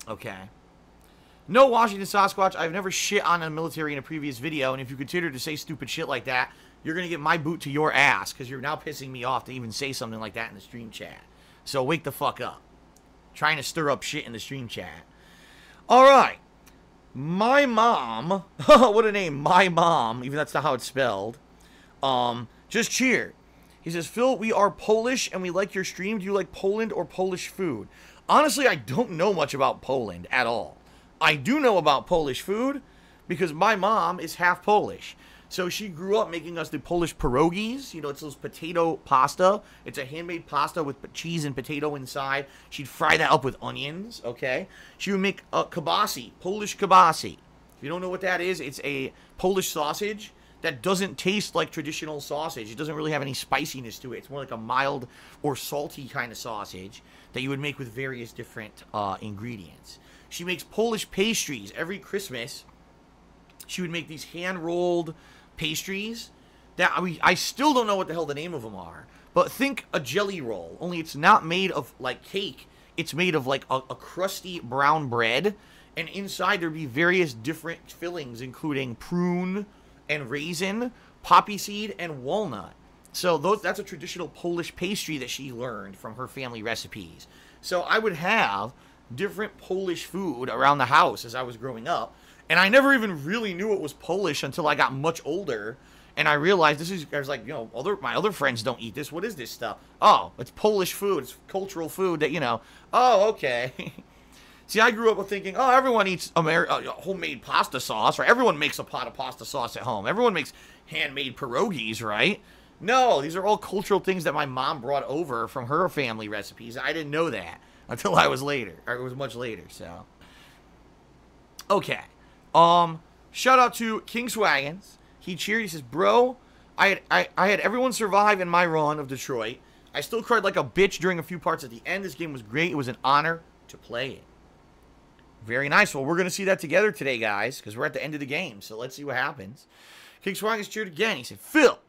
Okay. No, Washington Sasquatch, I've never shit on the military in a previous video, and if you continue to say stupid shit like that, you're going to get my boot to your ass, because you're now pissing me off to even say something like that in the stream chat. So wake the fuck up. Trying to stir up shit in the stream chat. Alright. My mom, what a name, my mom, even that's not how it's spelled, just cheered. He says, Phil, we are Polish, and we like your stream. Do you like Poland or Polish food? Honestly, I don't know much about Poland at all. I do know about Polish food because my mom is half Polish. So she grew up making us the Polish pierogies. It's those potato pasta. It's a handmade pasta with cheese and potato inside. She'd fry that up with onions, okay? She would make a kibasi, Polish kibasi. If you don't know what that is, it's a Polish sausage that doesn't taste like traditional sausage. It doesn't really have any spiciness to it. It's more like a mild or salty kind of sausage that you would make with various different ingredients. She makes Polish pastries. Every Christmas, she would make these hand-rolled pastries that I still don't know what the hell the name of them are. But think a jelly roll, only it's not made of like cake. It's made of like a crusty brown bread, and inside there'd be various different fillings, including prune and raisin, poppy seed, and walnut. So that's a traditional Polish pastry that she learned from her family recipes. So I would have different Polish food around the house as I was growing up, and I never even really knew it was Polish until I got much older, and I realized I was like, my other friends don't eat this. What is this stuff? Oh, it's Polish food. It's cultural food that, oh, okay. See, I grew up with thinking, oh, everyone eats homemade pasta sauce, right? Everyone makes a pot of pasta sauce at home. Everyone makes handmade pierogies, right? No, these are all cultural things that my mom brought over from her family recipes. I didn't know that until I was later, or it was much later, so. Okay. Shout out to King Swaggins. He cheered. He says, bro, I had everyone survive in my run of Detroit. I still cried like a bitch during a few parts at the end. This game was great. It was an honor to play it. Very nice. Well, we're going to see that together today, guys, because we're at the end of the game. So let's see what happens. King Swaggins cheered again. He said, Phil,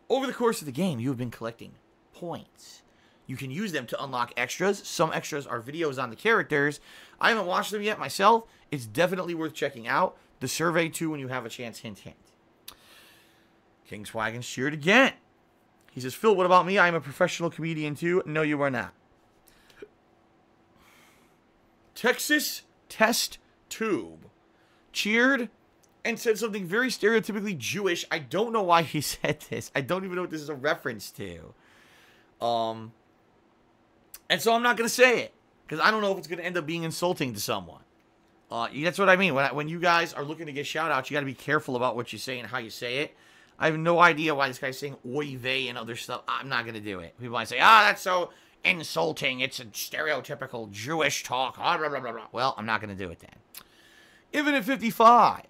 over the course of the game, you have been collecting points. You can use them to unlock extras. Some extras are videos on the characters. I haven't watched them yet myself. It's definitely worth checking out. The survey, too, when you have a chance. Hint, hint. King Swaggins cheered again. He says, Phil, what about me? I am a professional comedian, too. No, you are not. Texas Test Tube cheered and said something very stereotypically Jewish. I don't know why he said this. I don't even know what this is a reference to. And so I'm not going to say it, because I don't know if it's going to end up being insulting to someone. That's what I mean. When you guys are looking to get shout-outs, you got to be careful about what you say and how you say it. I have no idea why this guy's saying oy vey and other stuff. I'm not going to do it. People might say, that's so insulting. It's a stereotypical Jewish talk. Blah, blah, blah, blah. Well, I'm not going to do it then. Infinite 55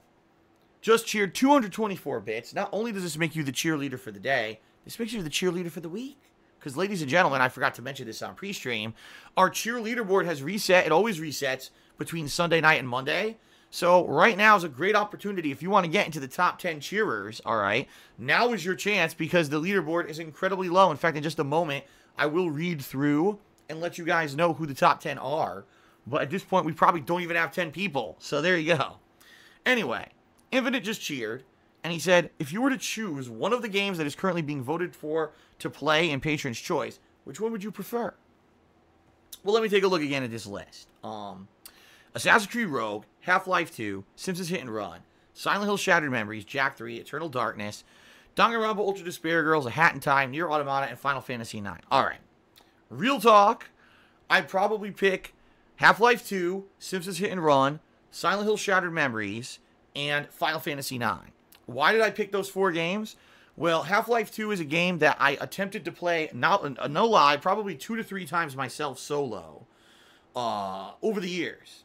just cheered 224 bits. Not only does this make you the cheerleader for the day, this makes you the cheerleader for the week. Because, ladies and gentlemen, I forgot to mention this on pre-stream, our cheerleader board has reset. It always resets between Sunday night and Monday. So right now is a great opportunity if you want to get into the top 10 cheerers, all right? Now is your chance because the leaderboard is incredibly low. In fact, in just a moment, I will read through and let you guys know who the top 10 are. But at this point, we probably don't even have 10 people. So there you go. Anyway, Infinite just cheered, and he said, if you were to choose one of the games that is currently being voted for to play in Patron's Choice, which one would you prefer? Well, let me take a look again at this list. Assassin's Creed Rogue, Half-Life 2, Simpsons Hit and Run, Silent Hill Shattered Memories, Jak 3, Eternal Darkness, Danganronpa Ultra Despair Girls, A Hat in Time, Nier Automata, and Final Fantasy IX. Alright. Real talk, I'd probably pick Half-Life 2, Simpsons Hit and Run, Silent Hill Shattered Memories, and Final Fantasy IX. Why did I pick those 4 games? Well, Half-Life 2 is a game that I attempted to play, no lie, probably 2 to 3 times myself solo over the years.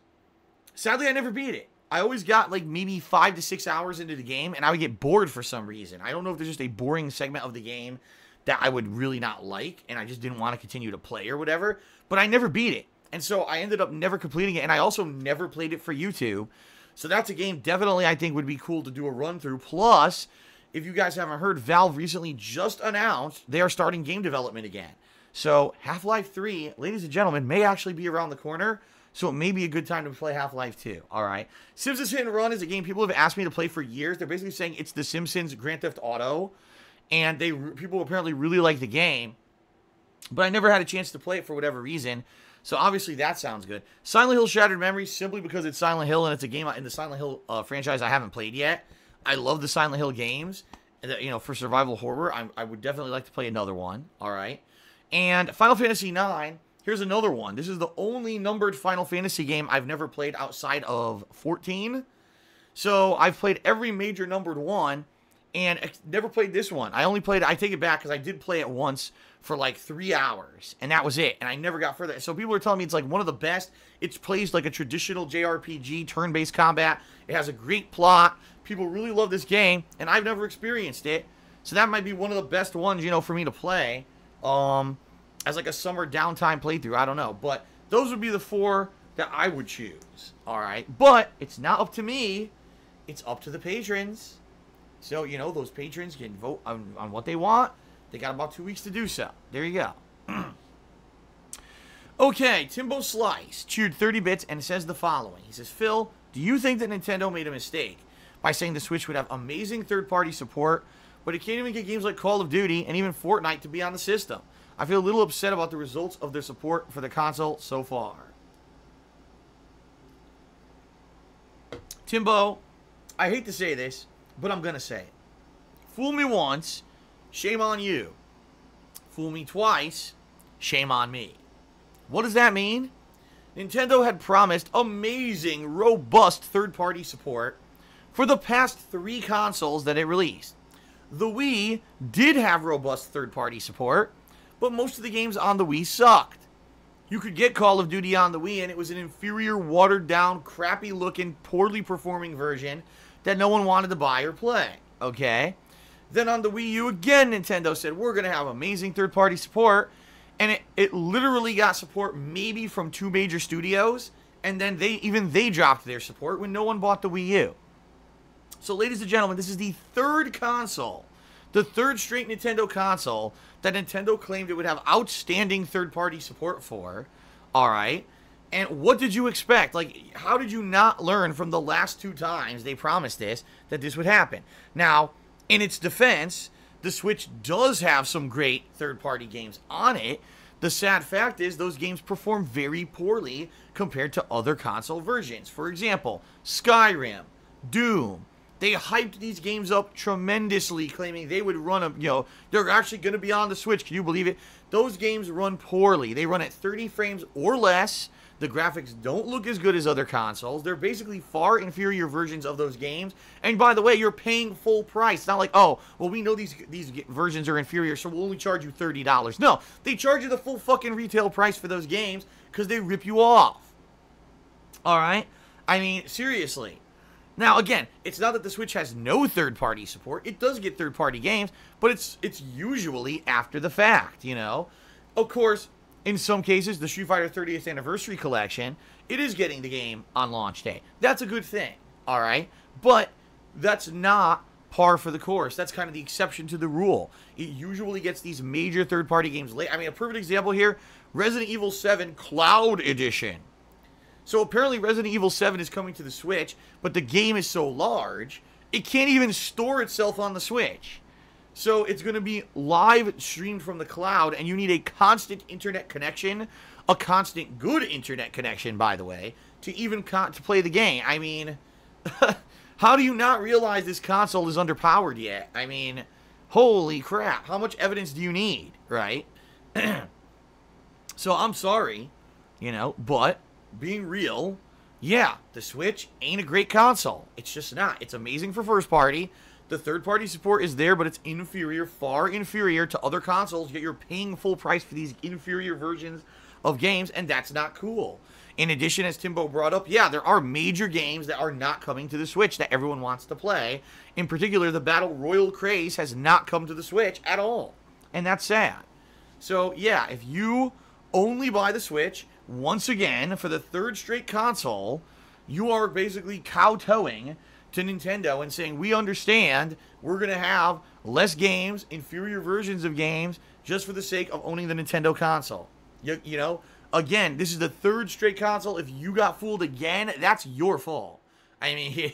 Sadly, I never beat it. I always got like maybe 5 to 6 hours into the game, and I would get bored for some reason. I don't know if there's just a boring segment of the game that I would really not like, and I just didn't want to continue to play or whatever, but I never beat it. And so I ended up never completing it, and I also never played it for YouTube. So that's a game definitely I think would be cool to do a run-through. Plus, if you guys haven't heard, Valve recently just announced they are starting game development again. So Half-Life 3, ladies and gentlemen, may actually be around the corner. So it may be a good time to play Half-Life 2. All right. Simpsons Hit and Run is a game people have asked me to play for years. They're basically saying it's the Simpsons Grand Theft Auto. And people apparently really like the game. But I never had a chance to play it for whatever reason. So obviously that sounds good. Silent Hill Shattered Memories, simply because it's Silent Hill and it's a game in the Silent Hill franchise I haven't played yet. I love the Silent Hill games. For survival horror, I would definitely like to play another one. All right. And Final Fantasy IX. Here's another one. This is the only numbered Final Fantasy game I've never played outside of 14. So I've played every major numbered one and never played this one. I take it back because I did play it once for like 3 hours and that was it. And I never got further. So people are telling me it's like one of the best. It plays like a traditional JRPG, turn-based combat. It has a great plot. People really love this game, and I've never experienced it. So that might be one of the best ones, you know, for me to play as like a summer downtime playthrough. I don't know. But those would be the 4 that I would choose. All right. But it's not up to me. It's up to the patrons. So, you know, those patrons can vote on what they want. They got about 2 weeks to do so. There you go. Okay, Timbo Slice cheered 30 bits and says the following. He says, Phil, do you think that Nintendo made a mistake by saying the Switch would have amazing third-party support, but it can't even get games like Call of Duty and even Fortnite to be on the system? I feel a little upset about the results of their support for the console so far. Timbo, I hate to say this, but I'm going to say it. Fool me once, shame on you. Fool me twice, shame on me. What does that mean? Nintendo had promised amazing, robust third-party support for the past 3 consoles that it released. The Wii did have robust third-party support, but most of the games on the Wii sucked. You could get Call of Duty on the Wii, and it was an inferior, watered-down, crappy-looking, poorly-performing version that no one wanted to buy or play, okay? Then on the Wii U, again, Nintendo said, we're going to have amazing third-party support, and it literally got support maybe from 2 major studios, and then they dropped their support when no one bought the Wii U. So, ladies and gentlemen, this is the 3rd console, the 3rd straight Nintendo console that Nintendo claimed it would have outstanding third-party support for, alright? And what did you expect? Like, how did you not learn from the last 2 times they promised this, that this would happen? Now, in its defense, the Switch does have some great third-party games on it. The sad fact is those games perform very poorly compared to other console versions. For example, Skyrim, Doom. They hyped these games up tremendously, claiming they would run them, you know, they're actually going to be on the Switch. Can you believe it? Those games run poorly. They run at 30 frames or less. The graphics don't look as good as other consoles. They're basically far inferior versions of those games. And by the way, you're paying full price. It's not like, oh, well, we know these versions are inferior, so we'll only charge you $30. No, they charge you the full fucking retail price for those games because they rip you off. All right? I mean, seriously. Now, again, it's not that the Switch has no third-party support. It does get third-party games, but it's usually after the fact, you know? Of course, in some cases, the Street Fighter 30th Anniversary Collection, it is getting the game on launch day. That's a good thing, all right? But that's not par for the course. That's kind of the exception to the rule. It usually gets these major third-party games late. I mean, a perfect example here, Resident Evil 7 Cloud Edition. So apparently Resident Evil 7 is coming to the Switch, but the game is so large, it can't even store itself on the Switch. So it's going to be live streamed from the cloud, and you need a constant internet connection, a constant good internet connection, by the way, to even to play the game. I mean, how do you not realize this console is underpowered yet? I mean, holy crap. How much evidence do you need, right? So I'm sorry, you know, but being real, yeah, the Switch ain't a great console. It's just not. It's amazing for first party. The third party support is there, but it's inferior, far inferior to other consoles, yet you're paying full price for these inferior versions of games, and that's not cool. In addition, as Timbo brought up, yeah, there are major games that are not coming to the Switch that everyone wants to play. In particular, the Battle Royale craze has not come to the Switch at all, and that's sad. So, yeah, if you only buy the Switch, once again, for the 3rd straight console, you are basically kowtowing to Nintendo and saying, we understand we're going to have less games, inferior versions of games, just for the sake of owning the Nintendo console. You know, again, this is the 3rd straight console. If you got fooled again, that's your fault. I mean,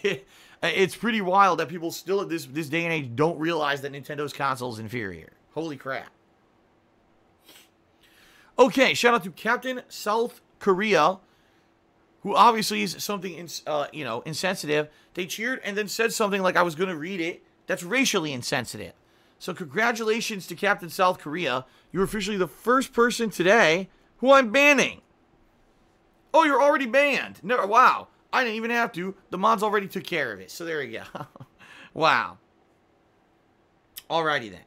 it's pretty wild that people still at this day and age don't realize that Nintendo's console is inferior. Holy crap. Okay, shout out to Captain South Korea, who obviously is something, insensitive. They cheered and then said something like I was going to read it. That's racially insensitive. So congratulations to Captain South Korea. You're officially the first person today who I'm banning. Oh, you're already banned. No, wow. I didn't even have to. The mods already took care of it. So there you go. Wow. Alrighty then.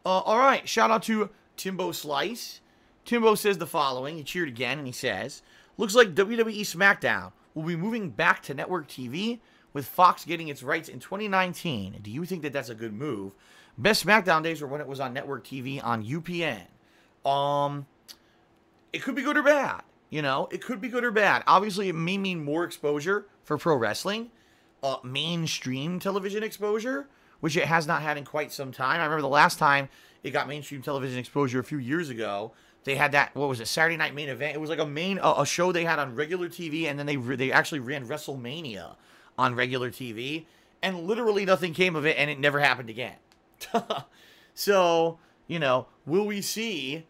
Alright, shout out to Timbo Slice. Timbo says the following. He cheered again and he says, looks like WWE SmackDown will be moving back to network TV with Fox getting its rights in 2019. Do you think that that's a good move? Best SmackDown days were when it was on network TV on UPN. It could be good or bad. It could be good or bad. Obviously, it may mean more exposure for pro wrestling, mainstream television exposure, which it has not had in quite some time. I remember the last time it got mainstream television exposure a few years ago. They had that, what was it, Saturday Night Main Event. It was like a show they had on regular TV, and then they actually ran WrestleMania on regular TV, and literally nothing came of it, and it never happened again. So, will we see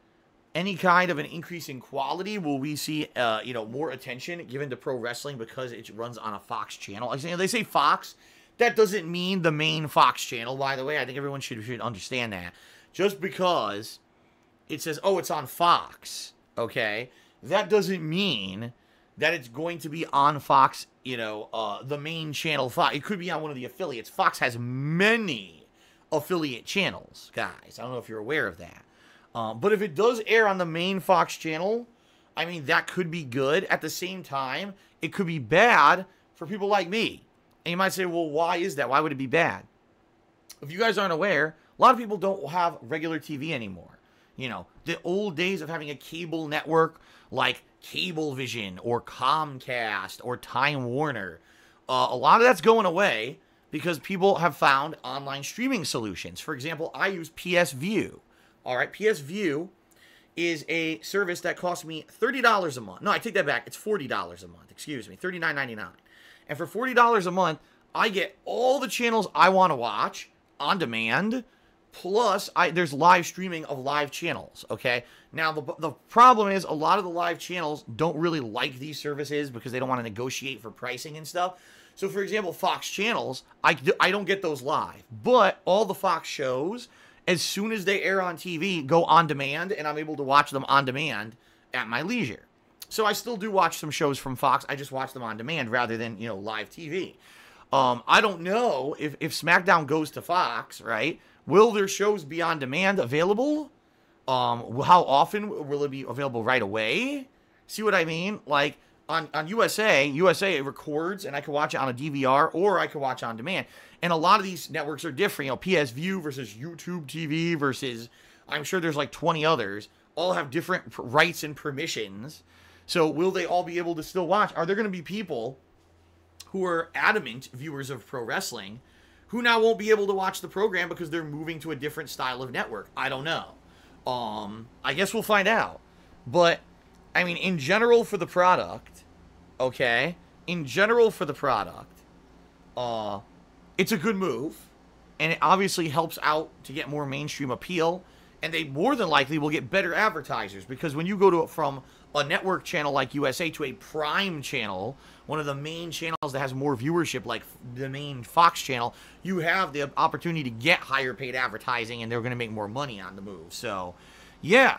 any kind of an increase in quality? Will we see, more attention given to pro wrestling because it runs on a Fox channel? Like, they say Fox. That doesn't mean the main Fox channel, by the way. I think everyone should understand that. Just because it says, oh, it's on Fox, okay, that doesn't mean that it's going to be on Fox, the main channel Fox. It could be on one of the affiliates. Fox has many affiliate channels, guys. I don't know if you're aware of that. But if it does air on the main Fox channel, I mean, that could be good. At the same time, it could be bad for people like me. And you might say, well, why is that? Why would it be bad? If you guys aren't aware, a lot of people don't have regular TV anymore. The old days of having a cable network like Cablevision or Comcast or Time Warner, a lot of that's going away because people have found online streaming solutions. For example, I use PS View. All right, PS View is a service that costs me $30 a month. No, I take that back. It's $40 a month. Excuse me, $39.99. And for $40 a month, I get all the channels I want to watch on demand. Plus, there's live streaming of live channels, okay? Now, the problem is a lot of the live channels don't really like these services because they don't want to negotiate for pricing and stuff. So, for example, Fox channels, I don't get those live. But all the Fox shows, as soon as they air on TV, go on demand, and I'm able to watch them on demand at my leisure. So I still do watch some shows from Fox. I just watch them on demand rather than, live TV. I don't know if SmackDown goes to Fox, right? Will their shows be on demand available? How often will it be available right away? See what I mean? Like on USA it records and I can watch it on a DVR or I can watch on demand. And a lot of these networks are different. PS View versus YouTube TV versus, I'm sure there's like 20 others. All have different rights and permissions. So will they all be able to still watch? Are there going to be people who are adamant viewers of pro wrestling who now won't be able to watch the program because they're moving to a different style of network? I don't know. I guess we'll find out. But, I mean, in general for the product, okay? In general for the product, it's a good move. And it obviously helps out to get more mainstream appeal. And they more than likely will get better advertisers. Because when you go from a network channel like USA to a prime channel, one of the main channels that has more viewership like the main Fox channel, you have the opportunity to get higher paid advertising and they're going to make more money on the move. So, yeah,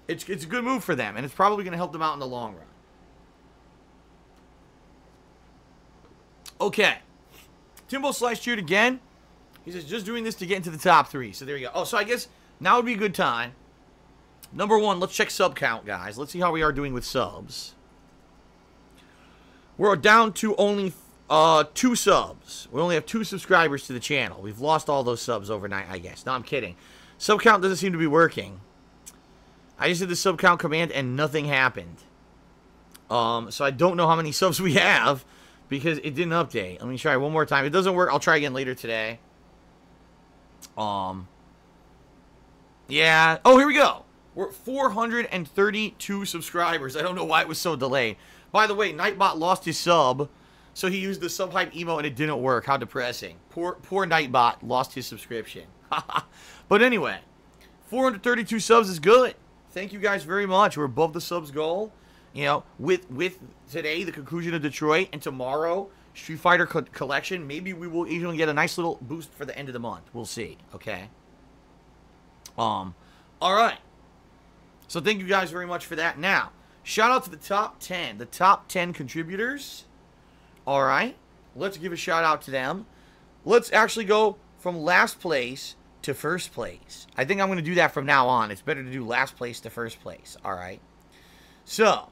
it's a good move for them and it's probably going to help them out in the long run. Okay. Timbo Slice cheered again. He says, just doing this to get into the top 3. So there you go. Oh, so I guess now would be a good time. Number 1, let's check sub count, guys. Let's see how we are doing with subs. We're down to only 2 subs. We only have 2 subscribers to the channel. We've lost all those subs overnight, I guess. No, I'm kidding. Sub count doesn't seem to be working. I just did the sub count command and nothing happened. So I don't know how many subs we have because it didn't update. Let me try one more time. If it doesn't work, I'll try again later today. Yeah. Oh, here we go. We're at 432 subscribers. I don't know why it was so delayed. By the way, Nightbot lost his sub, so he used the sub hype emo and it didn't work. How depressing. Poor Nightbot lost his subscription. But anyway, 432 subs is good. Thank you guys very much. We're above the subs goal. With today, the conclusion of Detroit, and tomorrow, Street Fighter Collection, maybe we will even get a nice little boost for the end of the month. We'll see. Okay. All right. So thank you guys very much for that. Now, shout out to the top 10. The top 10 contributors. All right. Let's give a shout out to them. Let's actually go from last place to first place. I think I'm going to do that from now on. It's better to do last place to first place. All right. So,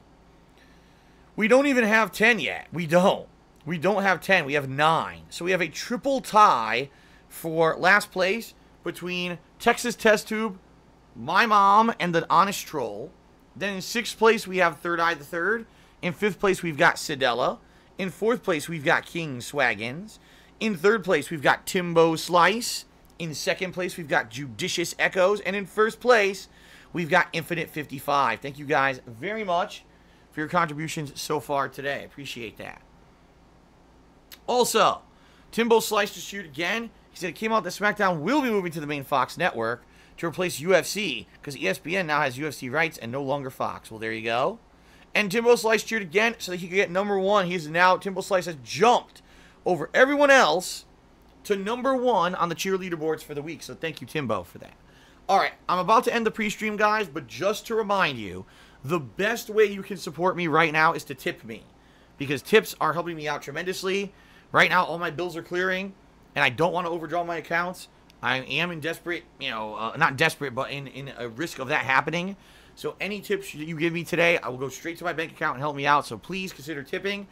we don't even have 10 yet. We don't. We don't have 10. We have 9. So we have a triple tie for last place between Texas Test Tube, my mom, and the Honest Troll. Then in 6th place, we have Third Eye the Third. In 5th place, we've got Sidella. In 4th place, we've got King Swaggins. In 3rd place, we've got Timbo Slice. In 2nd place, we've got Judicious Echoes. And in 1st place, we've got Infinite 55. Thank you guys very much for your contributions so far today. Appreciate that. Also, Timbo Slice just shoot again. He said it came out that SmackDown will be moving to the main Fox network to replace UFC because ESPN now has UFC rights and no longer Fox. Well, there you go. And Timbo Slice cheered again so that he could get #1. He's now, Timbo Slice has jumped over everyone else to #1 on the cheer leaderboards for the week. So thank you, Timbo, for that. All right, I'm about to end the pre-stream, guys, but just to remind you, the best way you can support me right now is to tip me because tips are helping me out tremendously. Right now, all my bills are clearing, and I don't want to overdraw my accounts. I am in desperate, not desperate, but in a risk of that happening. So any tips that you give me today, I will go straight to my bank account and help me out. So please consider tipping.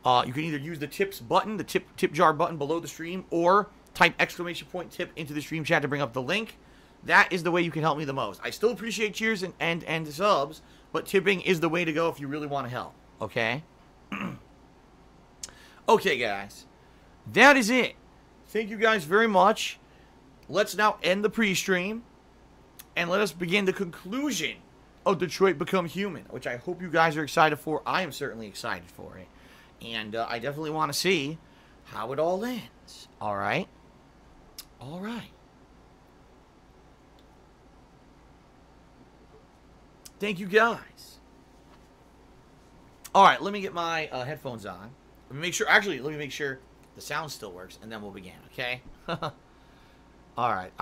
You can either use the tips button, the tip jar button below the stream, or type !tip into the stream chat to bring up the link. That is the way you can help me the most. I still appreciate cheers and subs, but tipping is the way to go if you really want to help. Okay? Okay, guys. That is it. Thank you guys very much. Let's now end the pre-stream, and let us begin the conclusion of Detroit Become Human, which I hope you guys are excited for. I am certainly excited for it. And I definitely want to see how it all ends. All right? All right. Thank you, guys. All right, let me get my headphones on. Let me make sure, actually, let me make sure the sound still works, and then we'll begin, okay? All right,